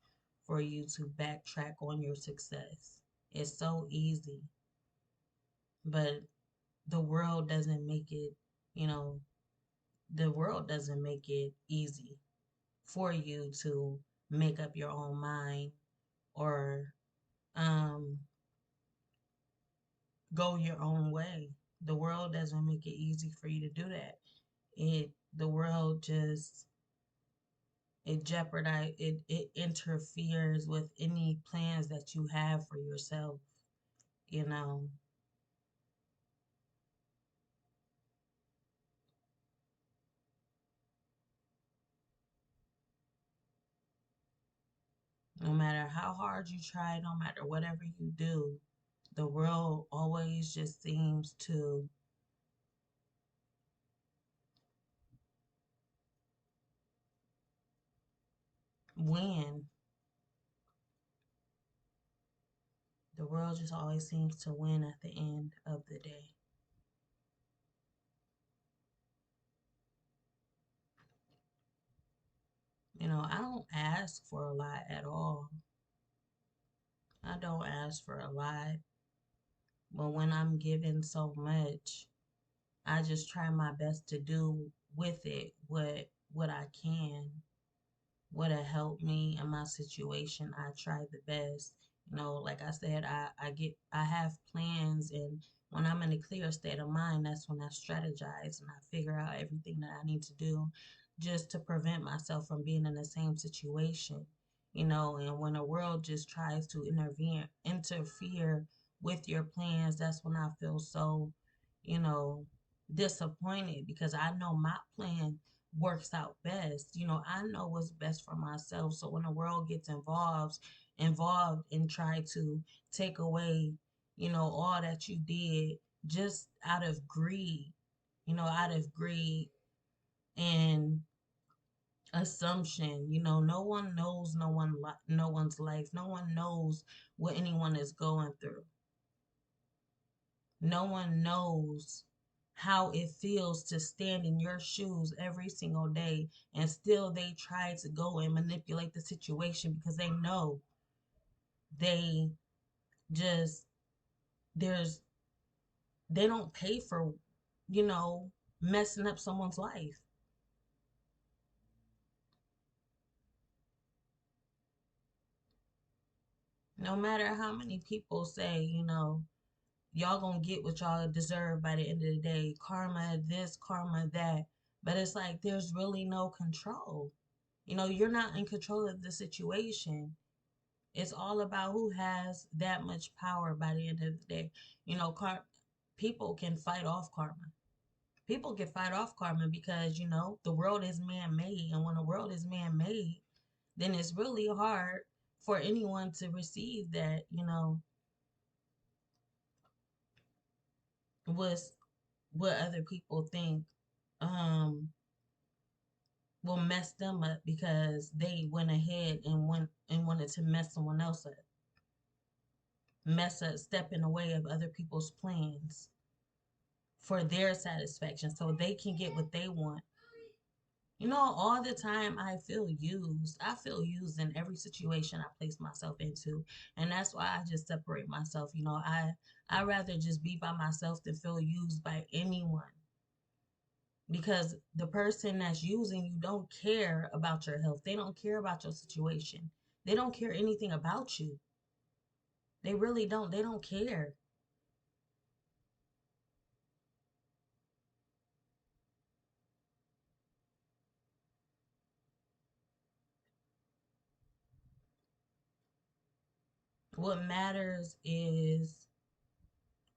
for you to backtrack on your success. It's so easy, but the world doesn't make it, you know, the world doesn't make it easy for you to make up your own mind or um go your own way. The world doesn't make it easy for you to do that. The world just it interferes with any plans that you have for yourself, you know. No matter how hard you try, no matter whatever you do, the world always just seems to win. The world just always seems to win at the end of the day. You know, I don't ask for a lot at all. I don't ask for a lot. But when I'm given so much, I just try my best to do with it what I can. What'll help me in my situation. I try the best. You know, like I said, I have plans, and when I'm in a clear state of mind, that's when I strategize and I figure out everything that I need to do just to prevent myself from being in the same situation. You know, and when the world just tries to interfere with your plans, that's when I feel so, you know, disappointed because I know my plan works out best. You know, I know what's best for myself. So when the world gets involved and try to take away, you know, all that you did just out of greed, you know, out of greed and assumption, you know, no one knows no one's life. No one knows what anyone is going through. No one knows how it feels to stand in your shoes every single day, and still they try to go and manipulate the situation because they know they just there's they don't pay for, you know, messing up someone's life. No matter how many people say, you know, y'all gonna get what y'all deserve by the end of the day, karma this, karma that, but it's like there's really no control. You know, you're not in control of the situation. It's all about who has that much power by the end of the day. You know, people can fight off karma. People can fight off karma because, you know, the world is man made. And when the world is man made, then it's really hard for anyone to receive that, you know, was what other people think um will mess them up because they went ahead and wanted to mess someone else up, step in the way of other people's plans for their satisfaction so they can get what they want. You know, all the time I feel used. I feel used in every situation I place myself into. And that's why I just separate myself. You know, I rather just be by myself than feel used by anyone. Because the person that's using you don't care about your health. They don't care about your situation. They don't care anything about you. They really don't. They don't care. What matters is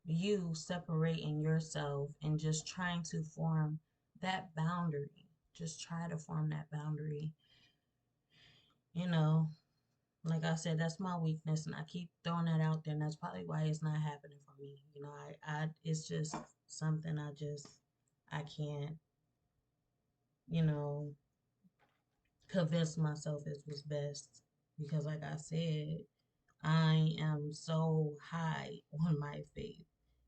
you separating yourself and just trying to form that boundary. Just try to form that boundary. You know, like I said, that's my weakness, and I keep throwing that out there, and that's probably why it's not happening for me. You know, it's just something I can't, you know, convince myself it was best because, like I said, I am so high on my faith.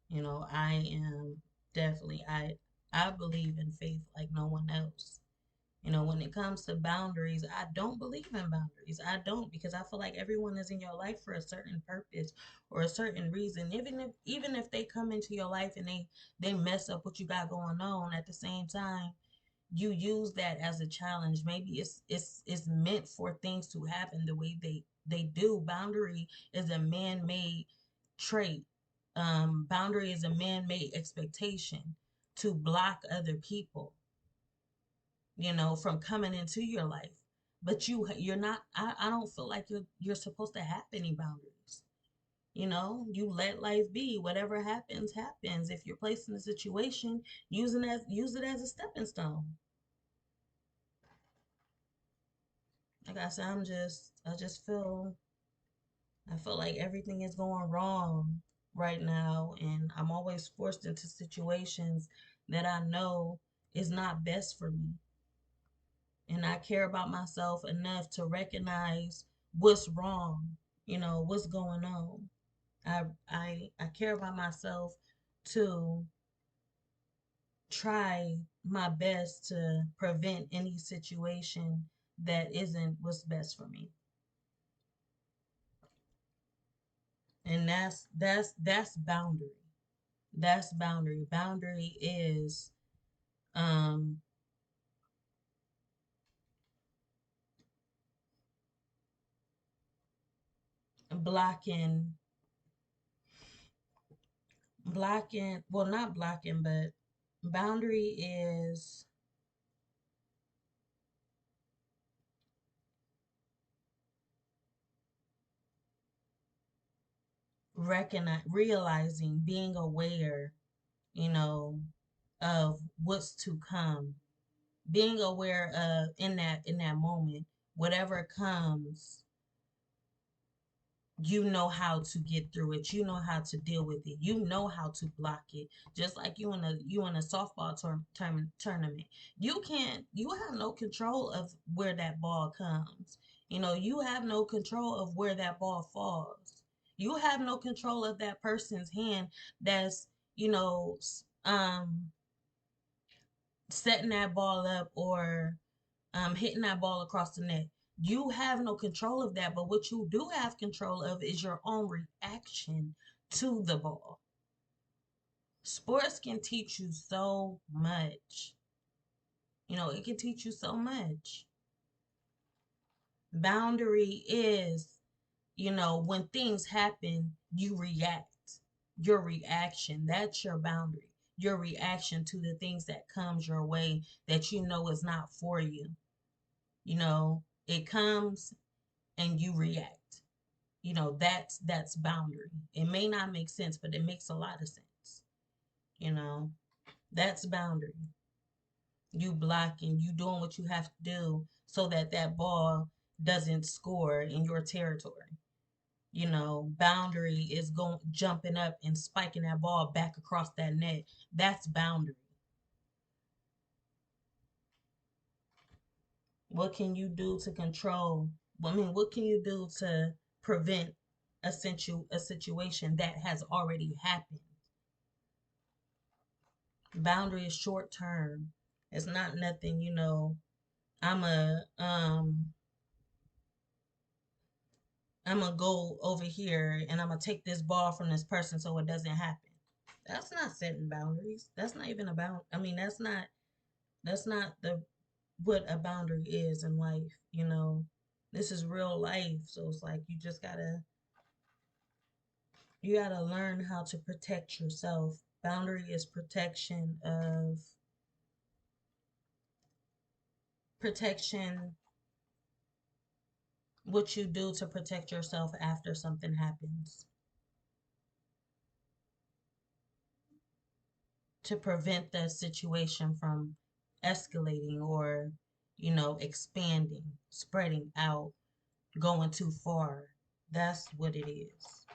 You know, I am definitely I believe in faith like no one else. You know, when it comes to boundaries, I don't believe in boundaries. I don't, because I feel like everyone is in your life for a certain purpose or a certain reason. Even if they come into your life and they mess up what you got going on, at the same time, you use that as a challenge. Maybe it's meant for things to happen the way they do. Boundary is a man-made trait. Boundary is a man-made expectation to block other people, from coming into your life. But you're not. I don't feel like you're supposed to have any boundaries. You let life be. Whatever happens, happens. If you're placed in a situation, use it as a stepping stone. Like I said, I feel like everything is going wrong right now, and I'm always forced into situations that I know is not best for me. And I care about myself enough to recognize what's wrong, what's going on. I care about myself to try my best to prevent any situation that isn't what's best for me. And that's boundary. That's boundary. Boundary is um blocking well, not blocking, but boundary is realizing, being aware, you know, of what's to come, being aware of in that moment, whatever comes, you know how to get through it. You know how to deal with it. You know how to block it. Just like you in a softball tournament. You have no control of where that ball comes. You have no control of where that ball falls. You have no control of that person's hand that's, you know, setting that ball up, or hitting that ball across the net. You have no control of that, but what you do have control of is your own reaction to the ball. Sports can teach you so much. It can teach you so much. Boundary is, when things happen, you react. Your reaction, that's your boundary. Your reaction to the things that comes your way that you know is not for you. It comes and you react. That's boundary. It may not make sense, but it makes a lot of sense. you know that's boundary. You blocking, you doing what you have to do so that that ball doesn't score in your territory. Boundary is going jumping up and spiking that ball back across that net. That's boundary. What can you do to control? What can you do to prevent a situation that has already happened? Boundary is short term. It's not nothing, I'm a I'm gonna go over here and I'm gonna take this ball from this person so it doesn't happen. That's not setting boundaries. That's not even about. That's not the what a boundary is in life. This is real life, so it's like you gotta learn how to protect yourself. Boundary is protection, what you do to protect yourself after something happens, to prevent the situation from escalating or, expanding, spreading out, going too far. That's what it is.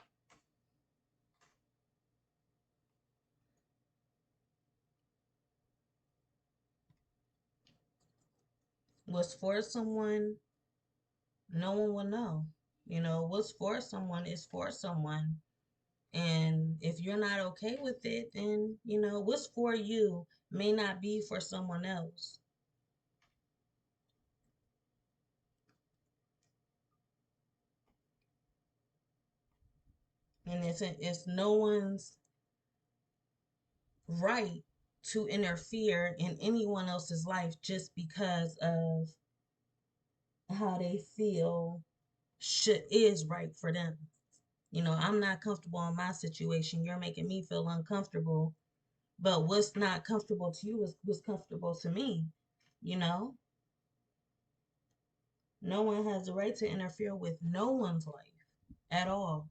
What's for someone, no one will know. What's for someone is for someone. And if you're not okay with it, then, you know, what's for you may not be for someone else. And it's no one's right to interfere in anyone else's life just because of how they feel should is right for them. You know, I'm not comfortable in my situation. You're making me feel uncomfortable. But what's not comfortable to you is what's comfortable to me. You know, no one has the right to interfere with no one's life at all.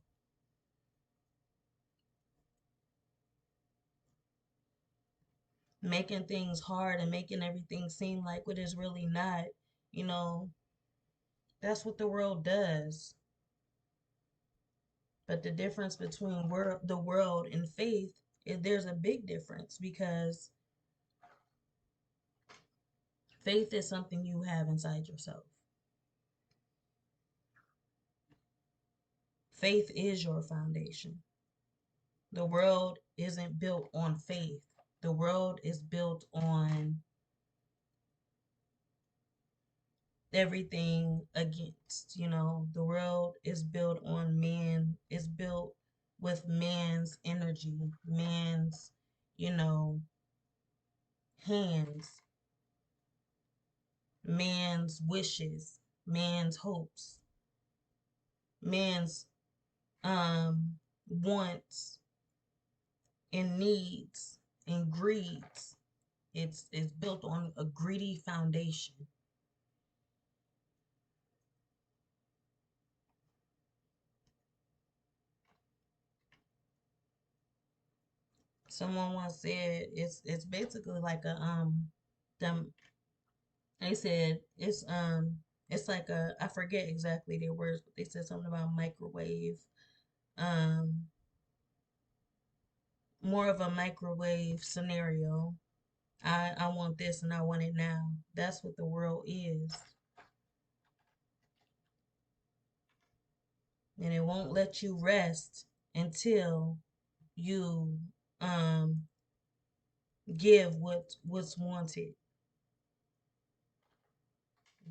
Making things hard and making everything seem like what is really not, you know, that's what the world does. But the difference between the world and faith is there's a big difference because faith is something you have inside yourself. Faith is your foundation. The world isn't built on faith. The world is built on everything against, you know, the world is built on man, is built with man's energy, man's, you know, hands, man's wishes, man's hopes, man's wants and needs and greeds. It's built on a greedy foundation. Someone once said it's basically like a them they said it's like a I forget exactly their words, but they said something about microwave, um more of a microwave scenario. I want this and I want it now. That's what the world is. And it won't let you rest until you um give what's wanted.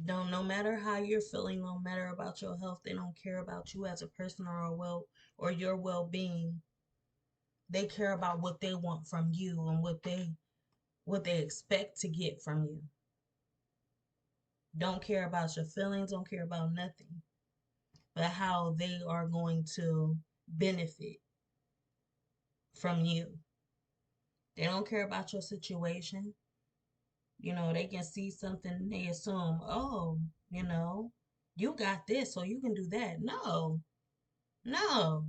No matter how you're feeling, no matter about your health, they don't care about you as a person or your well-being. They care about what they want from you and what they expect to get from you. Don't care about your feelings, don't care about nothing, but how they are going to benefit from you. They don't care about your situation. You know, they can see something and they assume, oh, you know, you got this, so you can do that. No, no.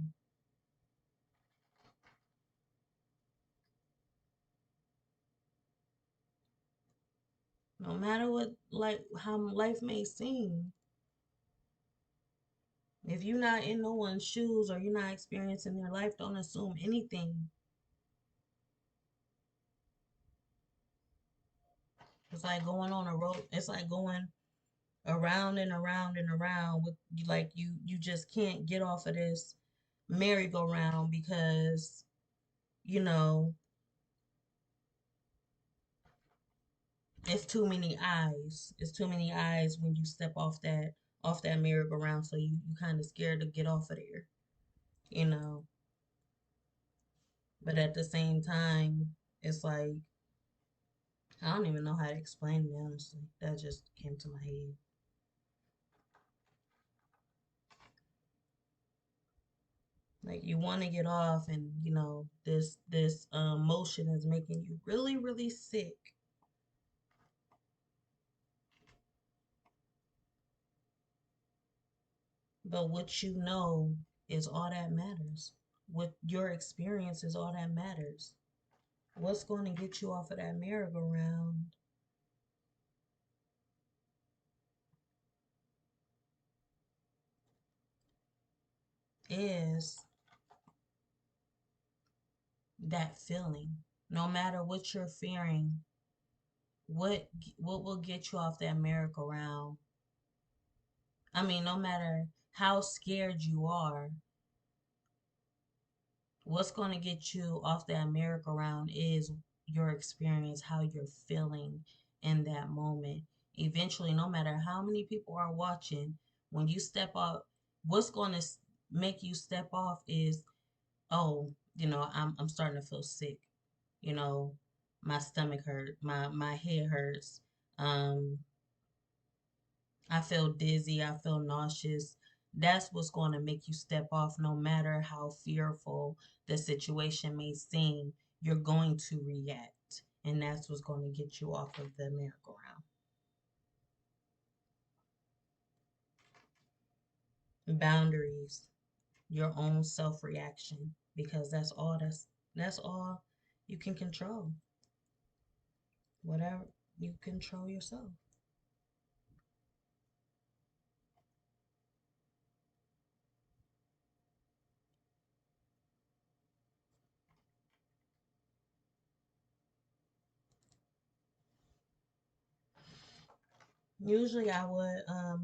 No matter what, like how life may seem, if you're not in no one's shoes or you're not experiencing their life, don't assume anything. It's like going on a road. It's like going around and around and around with like you just can't get off of this merry-go-round because you know it's too many eyes. It's too many eyes when you step off that merry-go-round. So you kind of scared to get off of there, you know. But at the same time, it's like I don't even know how to explain it honestly. That just came to my head. Like you want to get off, and you know this motion is making you really really sick. But what you know is all that matters. What your experience is all that matters. What's going to get you off of that merry-go-round is that feeling. No matter what you're fearing, what what will get you off that merry-go-round? I mean, no matter how scared you are, What's going to get you off that merry-go-round is your experience, how you're feeling in that moment. Eventually, no matter how many people are watching, when you step off, what's going to make you step off is, oh, I'm starting to feel sick. You know, my stomach hurt, my head hurts. Um, I feel dizzy, I feel nauseous. That's what's going to make you step off no matter how fearful the situation may seem. You're going to react. And that's what's going to get you off of the merry-go-round. Boundaries, your own self-reaction, because that's all you can control. Whatever you control yourself. Usually I would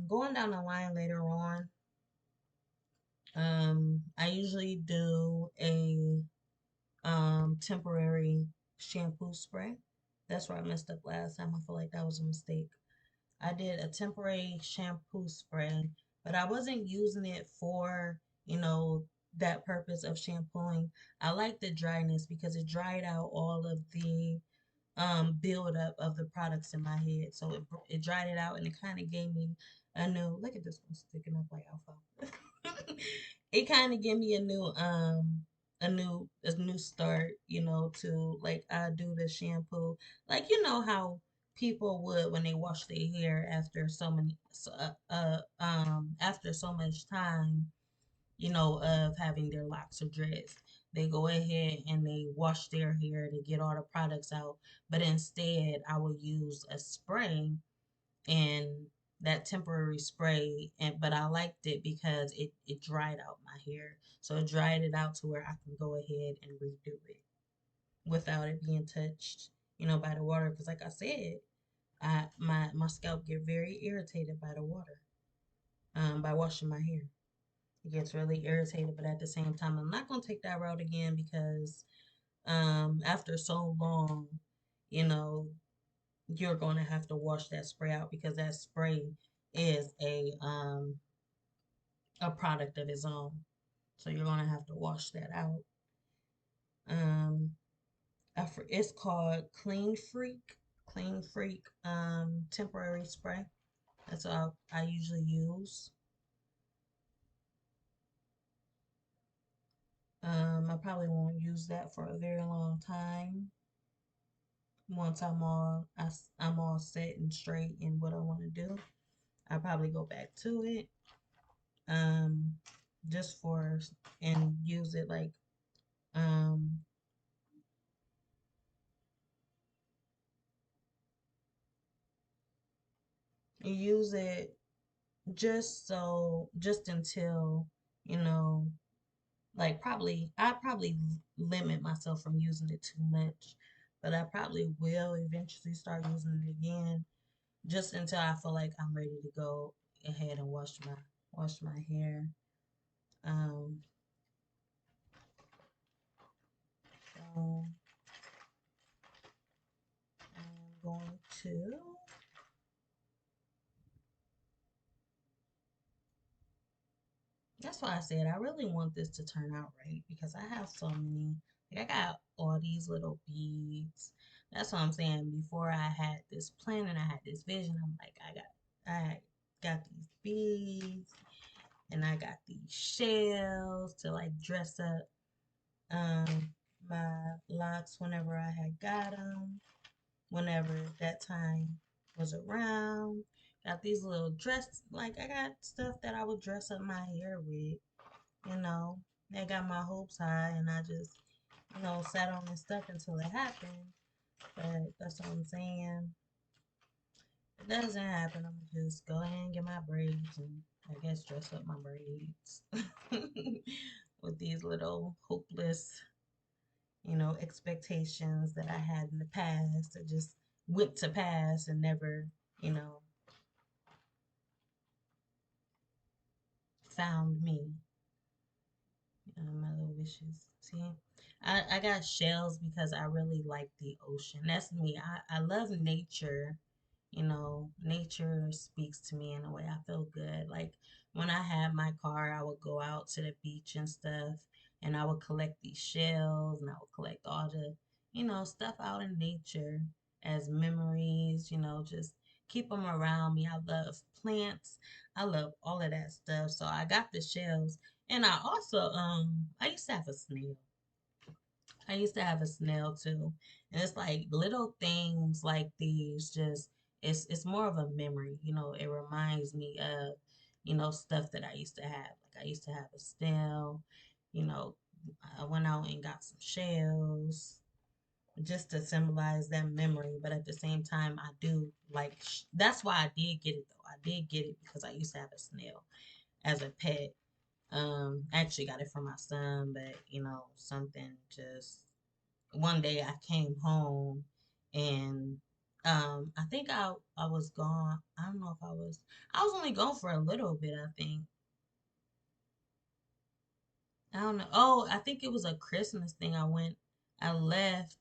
going down the line later on. I usually do a temporary shampoo spray. That's where I messed up last time. I feel like that was a mistake. I did a temporary shampoo spray, but I wasn't using it for, you know, that purpose of shampooing. I like the dryness because it dried out all of the buildup of the products in my head. So it dried it out and it kind of gave me a new look at this one sticking up like alpha. It kind of gave me a new start, to like I do the shampoo. Like how people would when they wash their hair after after so much time, of having their locks or dreads. They go ahead and they wash their hair to get all the products out. But instead, I will use a spray and that temporary spray. But I liked it because it dried out my hair. So it dried it out to where I can go ahead and redo it without it being touched, by the water. Because like I said, my scalp get very irritated by the water, by washing my hair. It gets really irritated, but at the same time, I'm not gonna take that route again because after so long, you know, you're gonna have to wash that spray out because that spray is a product of its own. So you're gonna have to wash that out. Um, it's called Clean Freak temporary spray. That's what I usually use. I probably won't use that for a very long time. Once I'm all set and straight in what I want to do, I probably go back to it. Um, just for and use it like um use it just until you know like probably I probably limit myself from using it too much, but I probably will eventually start using it again just until I feel like I'm ready to go ahead and wash my hair. Um, so I'm going to. That's why I said I really want this to turn out right because I have so many. Like I got all these little beads. That's what I'm saying. Before I had this plan and I had this vision, I'm like, I got these beads and I got these shells to like dress up um my locks whenever I had got them, whenever that time was around. Got these little like I got stuff that I would dress up my hair with, you know. I got my hopes high and I just, sat on this stuff until it happened. But that's what I'm saying. If it doesn't happen, I'm gonna just go ahead and get my braids and I guess dress up my braids with these little hopeless, expectations that I had in the past that just went to pass and never, you know, found me. My little fishes. See, I got shells because I really like the ocean. That's me. I love nature. You know, nature speaks to me in a way. I feel good. Like when I had my car, I would go out to the beach and stuff, and I would collect these shells, and I would collect all the, stuff out in nature as memories, just keep them around me. I love plants. I love all of that stuff. So I got the shells. And I also I used to have a snail. I used to have a snail too. And it's like little things like these just it's more of a memory, it reminds me of, stuff that I used to have. Like I used to have a snail, you know, I went out and got some shells just to symbolize that memory, but at the same time I do like that's why I did get it though. I did get it because I used to have a snail as a pet. I actually got it for my son, but something just one day I came home and I think I was gone. I don't know if I was only gone for a little bit, I think. I don't know. Oh, I think it was a Christmas thing. I left.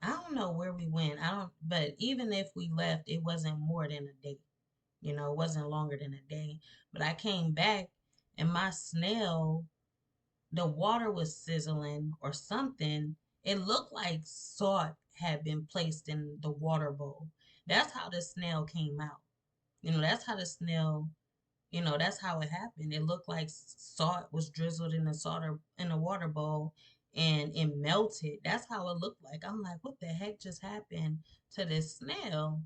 I don't know where we went. I don't but even if we left, it wasn't more than a day. It wasn't longer than a day. But I came back and my snail, the water was sizzling or something. It looked like salt had been placed in the water bowl. That's how the snail came out. That's how the snail, that's how it happened. It looked like salt was drizzled in the salt or in the water bowl and it melted. That's how it looked like. I'm like, what the heck just happened to this snail?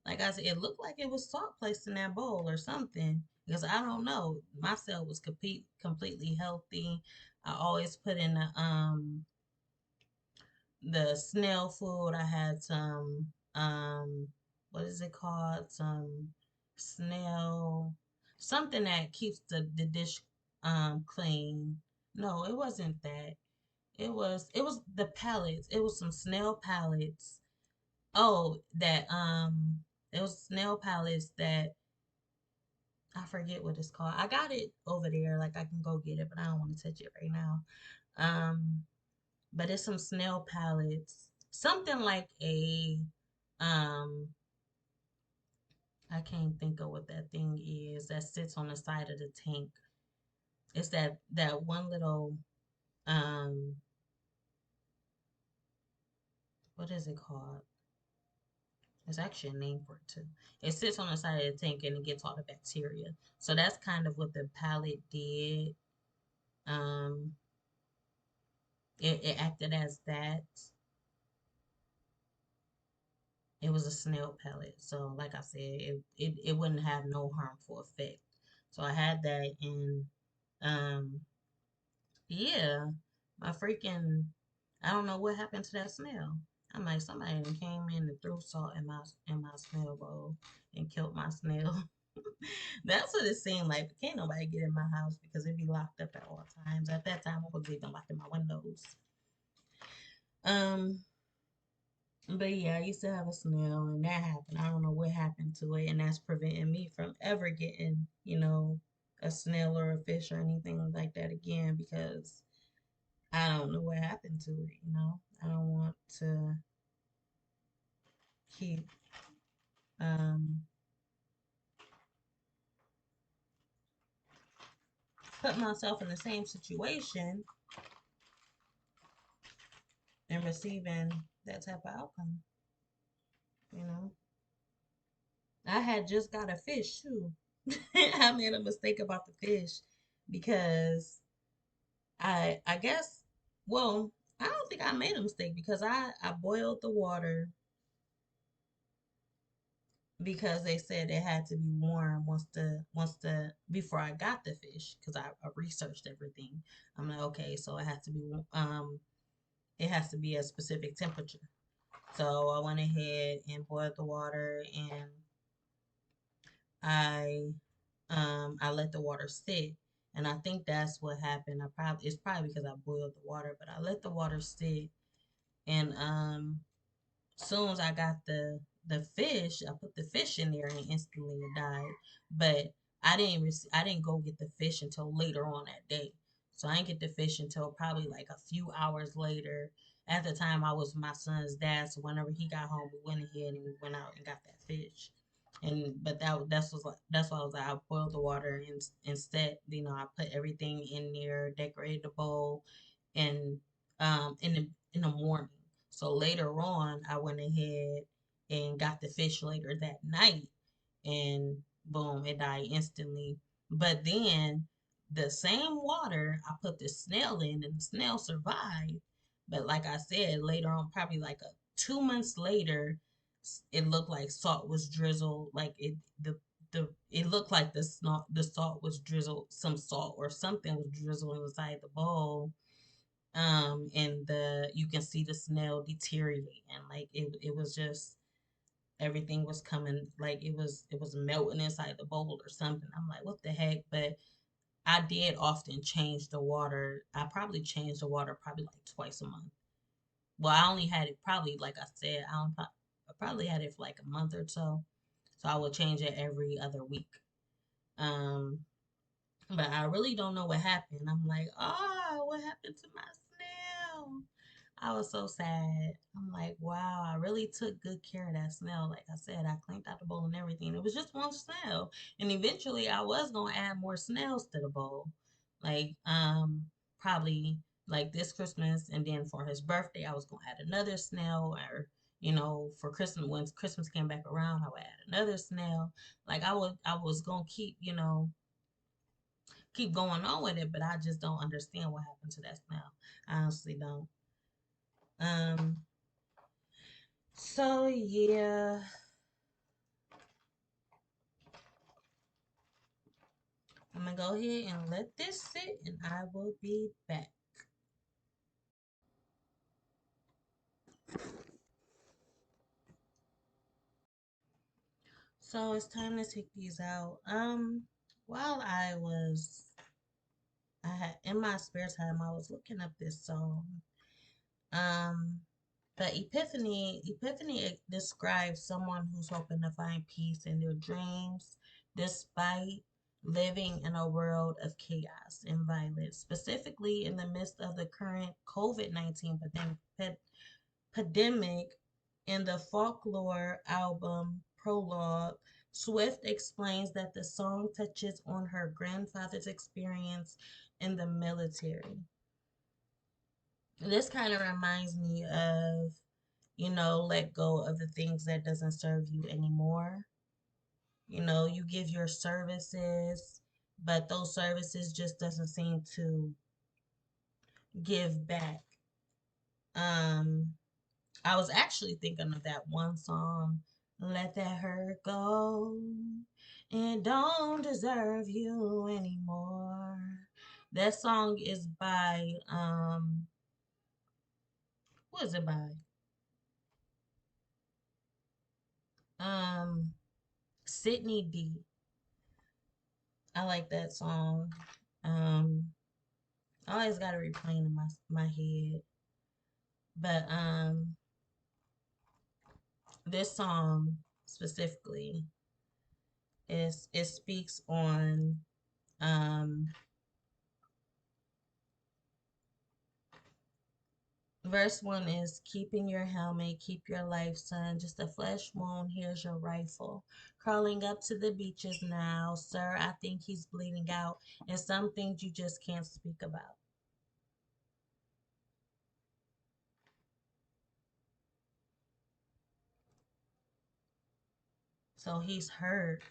Like I said, it looked like it was salt placed in that bowl or something. Because I don't know. My cell was completely healthy. I always put in the snail food. I had some what is it called? Some snail something that keeps the dish clean. No, it wasn't that. It was the pellets. It was some snail pellets. Oh, that it was snail pellets that I forget what it's called. I got it over there, like I can go get it, but I don't want to touch it right now. Um, but it's some snail pellets, something like a um, I can't think of what that thing is that sits on the side of the tank. It's that one little um, what is it called? There's actually a name for it too. It sits on the side of the tank and it gets all the bacteria. So that's kind of what the pallet did. Um, it acted as that. It was a snail pellet. So like I said, it wouldn't have no harmful effect. So I had that and um yeah, my freaking I don't know what happened to that snail. I'm like somebody done came in and threw salt in my snail bowl and killed my snail. That's what it seemed like. But can't nobody get in my house because it be locked up at all times. At that time I was even locking my windows. Um But yeah, I used to have a snail and that happened. I don't know what happened to it, and that's preventing me from ever getting, a snail or a fish or anything like that again because I don't know what happened to it. I don't want to keep um put myself in the same situation and receiving that type of outcome, you know. I had just got a fish too. I made a mistake about the fish because I guess well, I don't think I made a mistake because I boiled the water because they said it had to be warm once the before I got the fish because I researched everything. I'm like, okay, so it has to be a specific temperature. So I went ahead and boiled the water and I I let the water sit. And I think that's what happened. It's probably because I boiled the water, but I let the water sit and soon as I got the fish, I put the fish in there and instantly it died. But I didn't go get the fish until later on that day. So I didn't get the fish until probably like a few hours later. At the time, I was my son's dad, so whenever he got home, we went ahead and we went out and got that fish. And but that's why I was like I boiled the water and instead, I put everything in there, decorated the bowl, and in the morning. So later on, I went ahead and got the fish later that night, and boom, it died instantly. But then the same water, I put the snail in, and the snail survived. But like I said, later on, probably like 2 months later, it looked like salt was drizzled. Like it looked like the salt was drizzled, some salt or something was drizzled inside the bowl. And the you can see the snail deteriorating. Like it was just everything was coming, like it was melting inside the bowl or something. I'm like, what the heck? But I did often change the water. I probably changed the water probably like twice a month. Well, I only had it probably, like I said, I probably had it for like a month or so. So I would change it every other week. Um, but I really don't know what happened. I'm like, oh, what happened to my snail? I was so sad. I'm like, wow, I really took good care of that snail. Like I said, I cleaned out the bowl and everything. It was just one snail. And eventually I was gonna add more snails to the bowl. Like, probably like this Christmas, and then for his birthday I was gonna add another snail, or for Christmas, when Christmas came back around, I would add another snail. Like I was gonna keep going on with it, but I just don't understand what happened to that snail. I honestly don't. Um, so yeah, I'm gonna go ahead and let this sit and I will be back. So it's time to take these out. While I had in my spare time, I was looking up this song. Um, but Epiphany describes someone who's hoping to find peace in their dreams despite living in a world of chaos and violence, specifically in the midst of the current COVID-19 pandemic. In the Folklore album Prologue, Swift explains that the song touches on her grandfather's experience in the military. This kind of reminds me of, let go of the things that doesn't serve you anymore. You give your services, but those services just doesn't seem to give back. Um, I was actually thinking of that one song, Let That Hurt Go, and Don't Deserve You Anymore. That song is by, what is it by? Um, Sydney D. I like that song. Um, I always got it replaying in my head. But this song specifically it speaks on um verse 1 is keeping your helmet, keep your life, son. Just a flesh wound, here's your rifle. Crawling up to the beaches now, sir. I think he's bleeding out, and some things you just can't speak about. So he's hurt.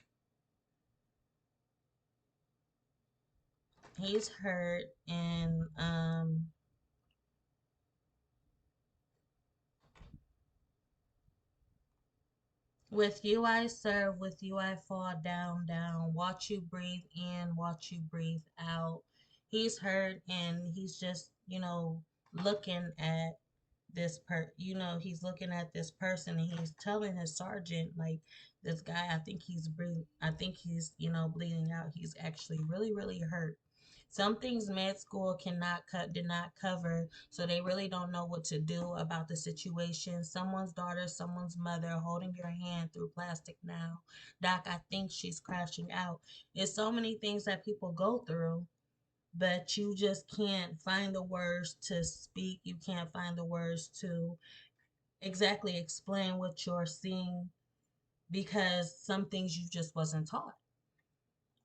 He's hurt, and with you I serve, with you I fall down, down. Watch you breathe in, watch you breathe out. He's hurt, and he's just, looking at he's looking at this person, and he's telling his sergeant, like, this guy, I think he's, bleeding out. He's actually really, really hurt. Some things med school did not cover, so they really don't know what to do about the situation. Someone's daughter, someone's mother holding your hand through plastic now. Doc, I think she's crashing out. It's so many things that people go through, but you just can't find the words to speak. You can't find the words to exactly explain what you're seeing because some things you just wasn't taught.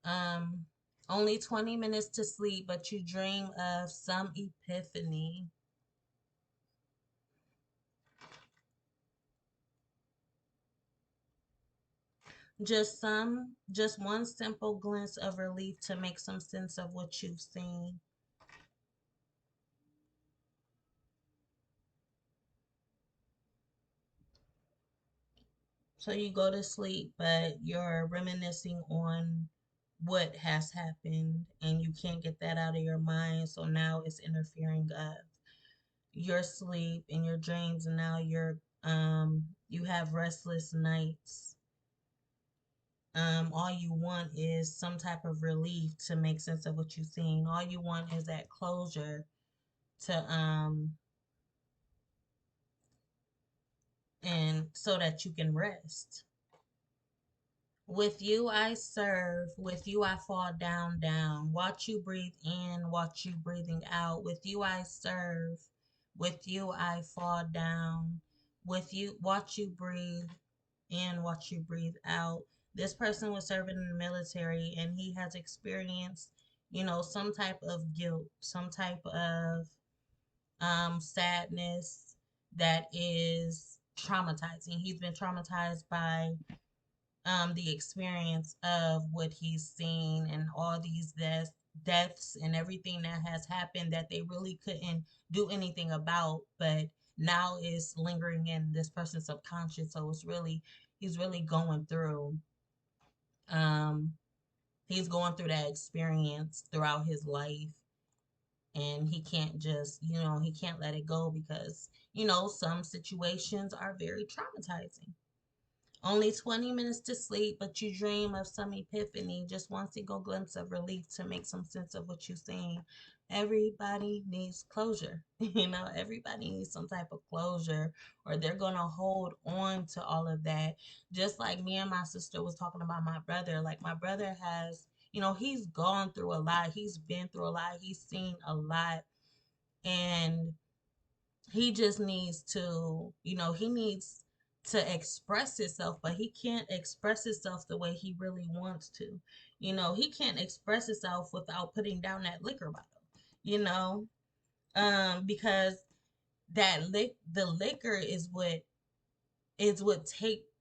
Um, Only 20 minutes to sleep, but you dream of some epiphany. Just one simple glimpse of relief to make some sense of what you've seen. So you go to sleep, but you're reminiscing on what has happened and you can't get that out of your mind. So now it's interfering of your sleep and your dreams, and now you have restless nights. All you want is some type of relief to make sense of what you've seen. All you want is that closure to and so that you can rest. With you I serve, with you I fall down, down. Watch you breathe in, watch you breathing out. With you I serve, with you I fall down. With you, watch you breathe in, watch you breathe out. This person was serving in the military and he has experienced, some type of guilt, some type of sadness that is traumatizing. He's been traumatized by the experience of what he's seen and all these deaths and everything that has happened that they really couldn't do anything about, but now is lingering in this person's subconscious. So he's really going through um he's going through that experience throughout his life, and he can't just, he can't let it go because, some situations are very traumatizing. Only 20 minutes to sleep, but you dream of some epiphany. Just one single glimpse of relief to make some sense of what you're seeing. Everybody needs closure. Everybody needs some type of closure, or they're going to hold on to all of that. Just like me and my sister was talking about my brother. Like, my brother has, he's gone through a lot. He's been through a lot. He's seen a lot. And he just needs to, he needs to express himself, but he can't express himself the way he really wants to. He can't express himself without putting down that liquor bottle, you know, because the liquor is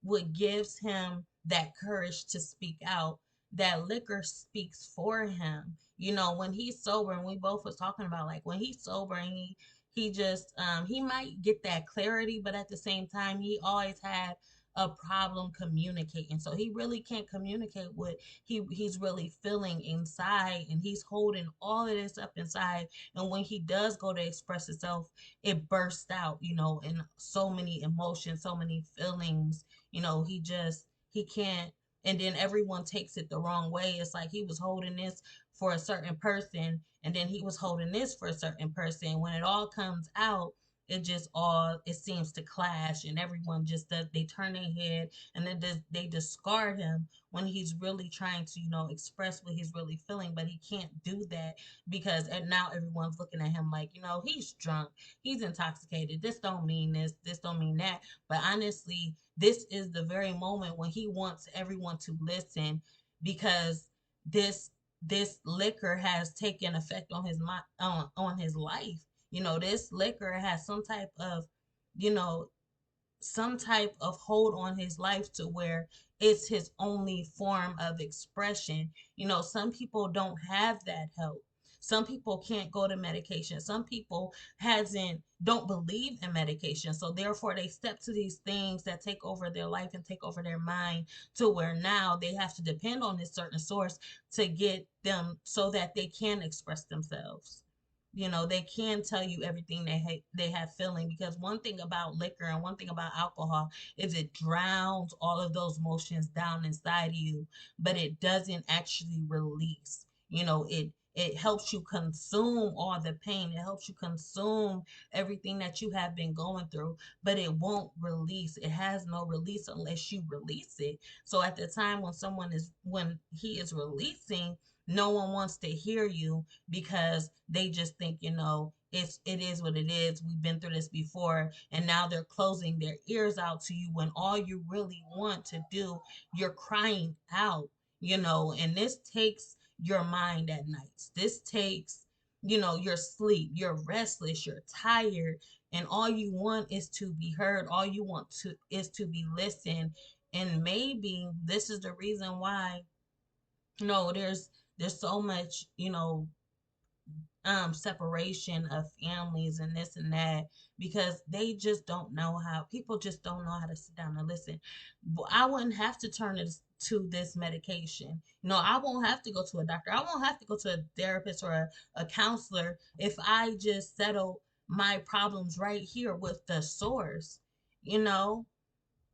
what gives him that courage to speak out. That liquor speaks for him. When he's sober, and we both was talking about, like, when he's sober and he just he might get that clarity, but at the same time he always had a problem communicating. So he really can't communicate what he's really feeling inside, and he's holding all of this up inside. And when he does go to express himself, it bursts out, in so many emotions, so many feelings. He can't, and then everyone takes it the wrong way. It's like he was holding this for a certain person, and then he was holding this for a certain person. When it all comes out, it seems to clash, and everyone just does, they turn their head, and then they discard him when he's really trying to, express what he's really feeling, but he can't do that because and now everyone's looking at him like, he's drunk, he's intoxicated, this don't mean this don't mean that. But honestly, this is the very moment when he wants everyone to listen, because this this liquor has taken effect on his mind, on his life. This liquor has you know some type of hold on his life to where it's his only form of expression. Some people don't have that help. Some people can't go to medication. Some people hasn't don't believe in medication. So therefore they step to these things that take over their life and take over their mind, to where now they have to depend on this certain source to get them so that they can express themselves. They can tell you everything they have feeling, because one thing about liquor and one thing about alcohol is it drowns all of those emotions down inside of you, but it doesn't actually release. it helps you consume all the pain. It helps you consume everything that you have been going through, but it won't release. It has no release unless you release it. So at the time when he is releasing, no one wants to hear you because they just think, it is what it is. We've been through this before, and now they're closing their ears out to you when all you really want to do, you're crying out, and this takes your mind at nights. This takes, your sleep. You're restless, you're tired, and all you want is to be heard. All you want to is to be listened. And maybe this is the reason why, there's so much, separation of families and this and that, because they just don't know how, people just don't know how to sit down and listen. I wouldn't have to turn to this medication. I won't have to go to a doctor. I won't have to go to a therapist or a counselor if I just settle my problems right here with the source. you know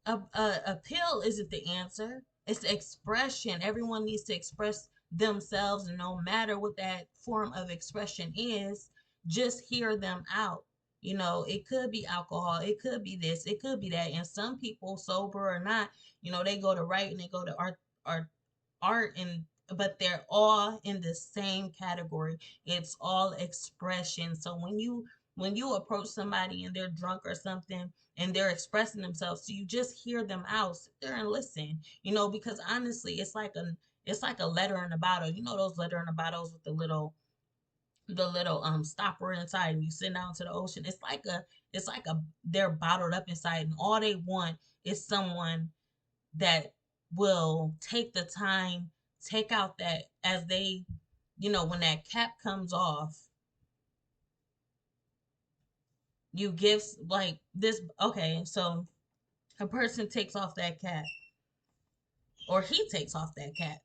a pill isn't the answer. It's the expression. Everyone needs to express themselves, and no matter what that form of expression is, just hear them out. It could be alcohol, it could be this, it could be that. And some people, sober or not, they go to write and they go to art, and but they're all in the same category. It's all expression. So when you approach somebody and they're drunk or something and they're expressing themselves, so you just hear them out, sit there and listen. Because honestly, it's like a letter in a bottle. Those letter in the bottles with the little stopper inside, and you send out to the ocean. It's like a they're bottled up inside, and all they want is someone that will take the time, take out that, as they, when that cap comes off, you give like this. Okay, so a person takes off that cap, or he takes off that cap,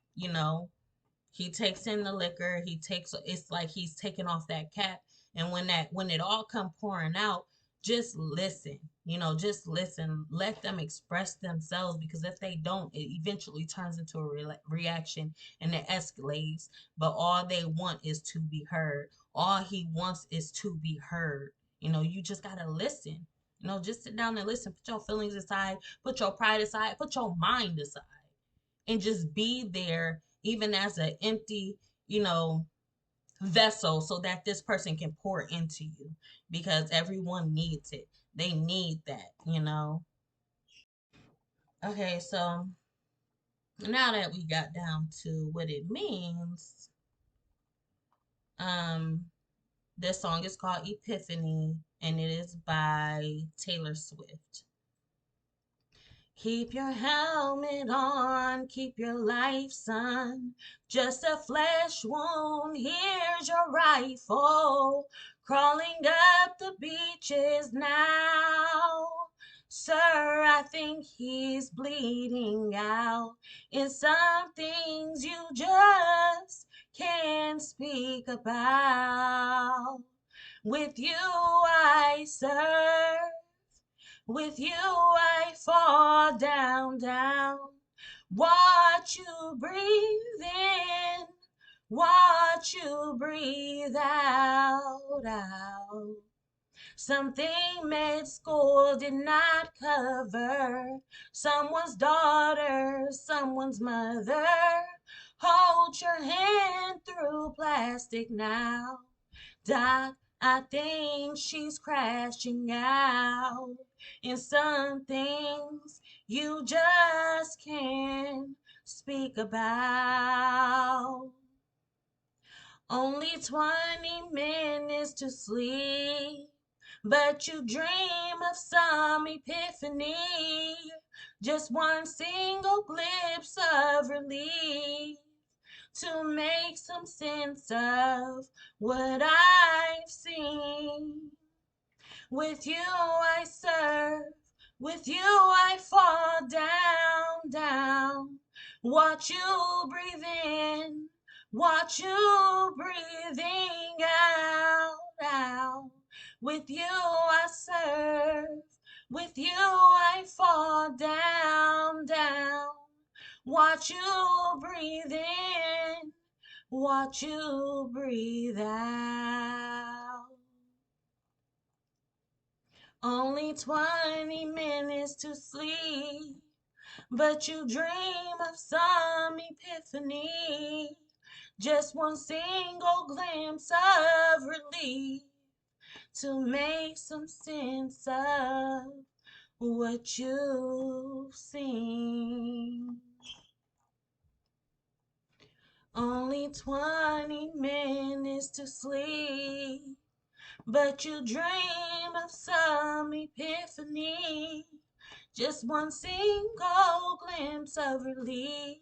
he takes in the liquor, it's like he's taking off that cap. And when it all come pouring out, just listen. Just listen. Let them express themselves, because if they don't, it eventually turns into a reaction, and it escalates. But all they want is to be heard. All he wants is to be heard. You just gotta listen. Just sit down and listen. Put your feelings aside, put your pride aside, put your mind aside, and just be there, even as an empty, you know, vessel, so that this person can pour into you, because everyone needs it. They need that. Okay, so now that we got down to what it means, um, this song is called Epiphany, and it is by Taylor Swift. Keep your helmet on, keep your life, son. Just a flesh wound, here's your rifle. Crawling up the beaches now. Sir, I think he's bleeding out. In some things you just can't speak about. With you I serve. With you I fall down, down. Watch you breathe in, watch you breathe out, out. Something med school did not cover. Someone's daughter, someone's mother. Hold your hand through plastic now. Doc, I think she's crashing out. In some things you just can't speak about. Only 20 minutes to sleep, but you dream of some epiphany. Just one single glimpse of relief to make some sense of what I've seen. With you I serve, with you I fall down, down. Watch you breathe in, watch you breathing out, out. With you I serve, with you I fall down, down. Watch you breathe in, watch you breathe out. Only 20 minutes to sleep, but you dream of some epiphany. Just one single glimpse of relief to make some sense of what you've seen. Only 20 minutes to sleep, but you dream of some epiphany. Just one single glimpse of relief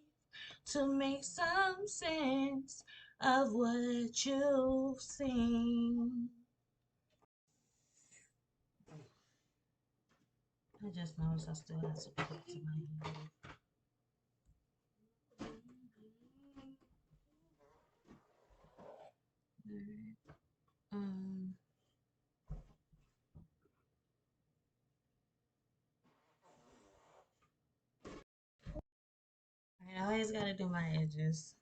to make some sense of what you've seen. I just noticed I still have some clips in my hair. Um, I always gotta do my edges.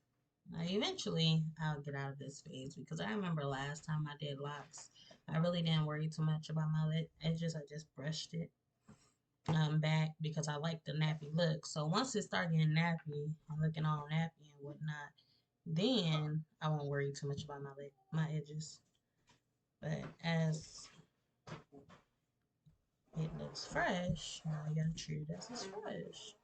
Eventually, I'll get out of this phase because I remember last time I did locks, I really didn't worry too much about my edges. I just brushed it back because I like the nappy look. So once it started getting nappy and looking all nappy and whatnot, then I won't worry too much about my edges. But as it looks fresh, now you gotta treat it as it's fresh.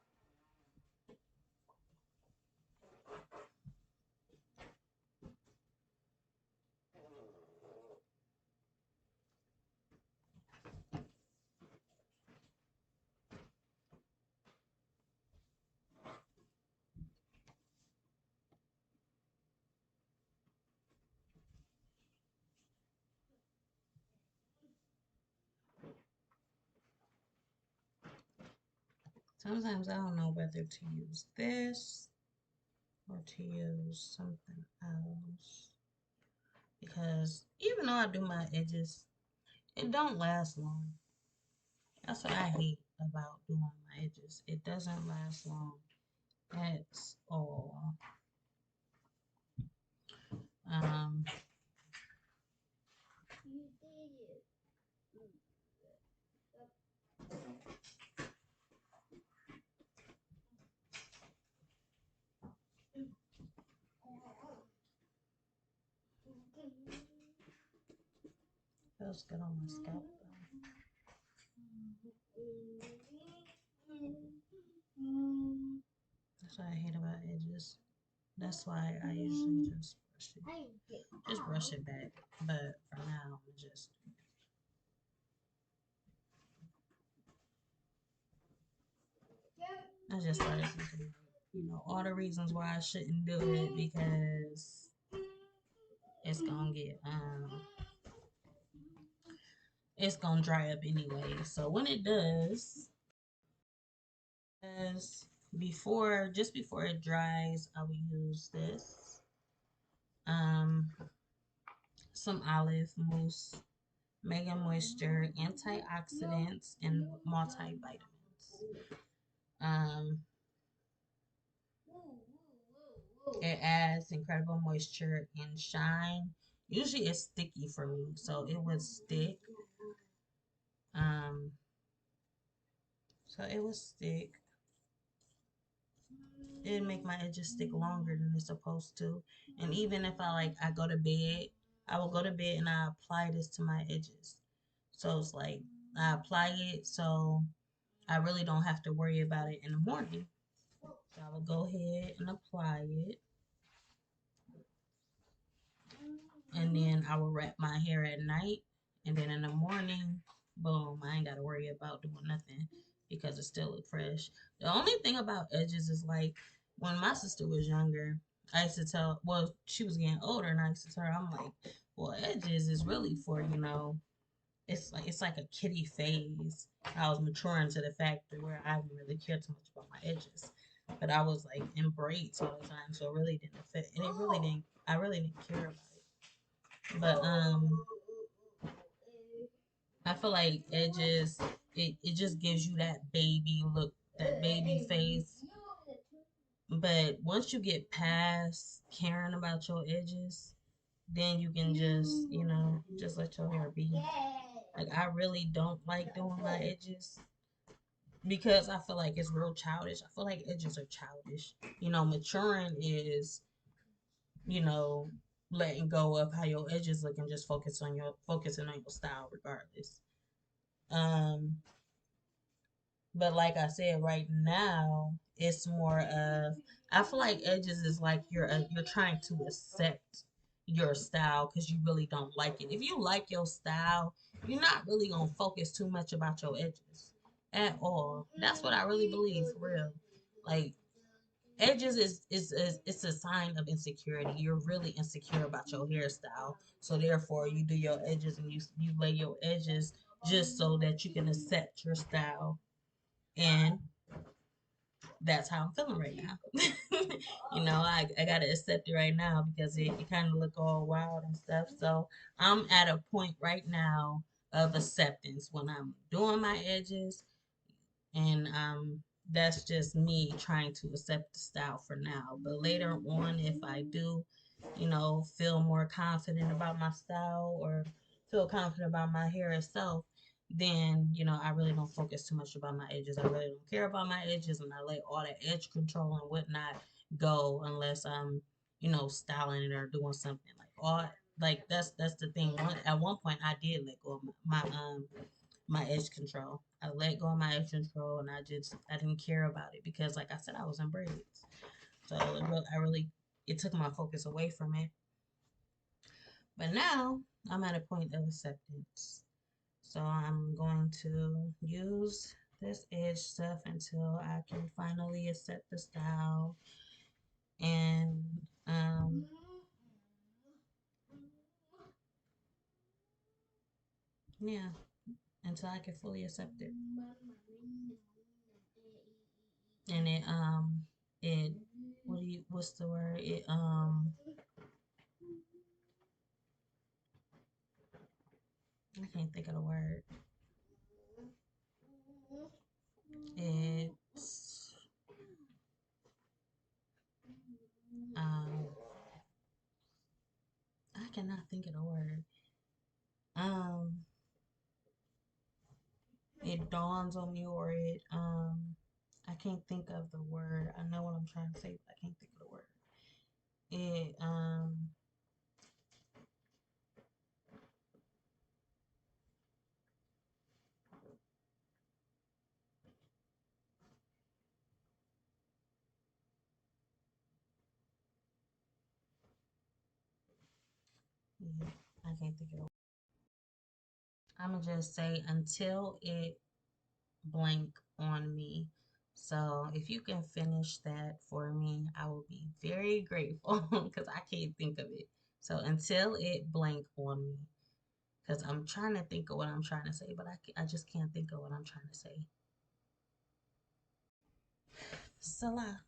Sometimes I don't know whether to use this or to use something else. Because even though I do my edges, it don't last long. That's what I hate about doing my edges. It doesn't last long at all. Um, feels good on my scalp though. That's what I hate about edges. That's why I usually just brush it back. But for now, I just started thinking, all the reasons why I shouldn't do it because it's gonna get it's gonna dry up anyway. So when it does, just before it dries, I will use this some olive mousse, mega moisture, antioxidants, and multivitamins. Um, it adds incredible moisture and shine. Usually it's sticky for me, so it would stick. Um, so it would stick. It'd make my edges stick longer than it's supposed to. And even if I go to bed, I will go to bed and I apply this to my edges. So it's like I apply it so I really don't have to worry about it in the morning. So I will go ahead and apply it. And then I will wrap my hair at night. And then in the morning, boom, I ain't got to worry about doing nothing because it still look fresh. The only thing about edges is like when my sister was younger, I used to tell, well, she was getting older and I used to tell her, I'm like, well, edges is really for, it's like a kiddie phase. I was maturing to the fact that where I didn't really care too much about my edges. But I was like in braids all the time, so it really didn't affect, and I really didn't care about it. But I feel like edges, it just gives you that baby look, that baby face But once you get past caring about your edges, then you can just, just let your hair be. Like, I really don't like doing my edges because I feel like it's real childish. I feel like edges are childish. Maturing is, you know, letting go of how your edges look and just focusing on your style regardless. Um, but like I said, right now it's more of, I feel like edges is like you're trying to accept your style because you really don't like it. If you like your style, you're not really gonna focus too much about your edges at all. That's what I really believe for real. Like, edges is it's a sign of insecurity. You're really insecure about your hairstyle, so therefore you do your edges and you lay your edges just so that you can accept your style. And that's how I'm feeling right now. I gotta accept it right now because it kind of look all wild and stuff. So I'm at a point right now of acceptance when I'm doing my edges, and that's just me trying to accept the style for now. But later on, if I do, feel more confident about my style or feel confident about my hair itself, then I really don't focus too much about my edges. I really don't care about my edges, and I let all the edge control and whatnot go unless I'm styling it or doing something like that's the thing. At one point I did let go of my edge control. I let go of my edge control, and I didn't care about it because, like I said, I was in braids. So it took my focus away from it. But now I'm at a point of acceptance. So I'm going to use this edge stuff until I can finally accept the style, and yeah, until I can fully accept it. And it what's the word? I can't think of the word. It's um I cannot think of the word. Um it dawns on me, or I can't think of the word. I know what I'm trying to say, but I can't think of the word. It yeah, I can't think of the word. I'm gonna just say until it blank on me. So if you can finish that for me, I will be very grateful because I can't think of it. So until it blank on me, because I'm trying to think of what I'm trying to say, but I just can't think of what I'm trying to say. Salah.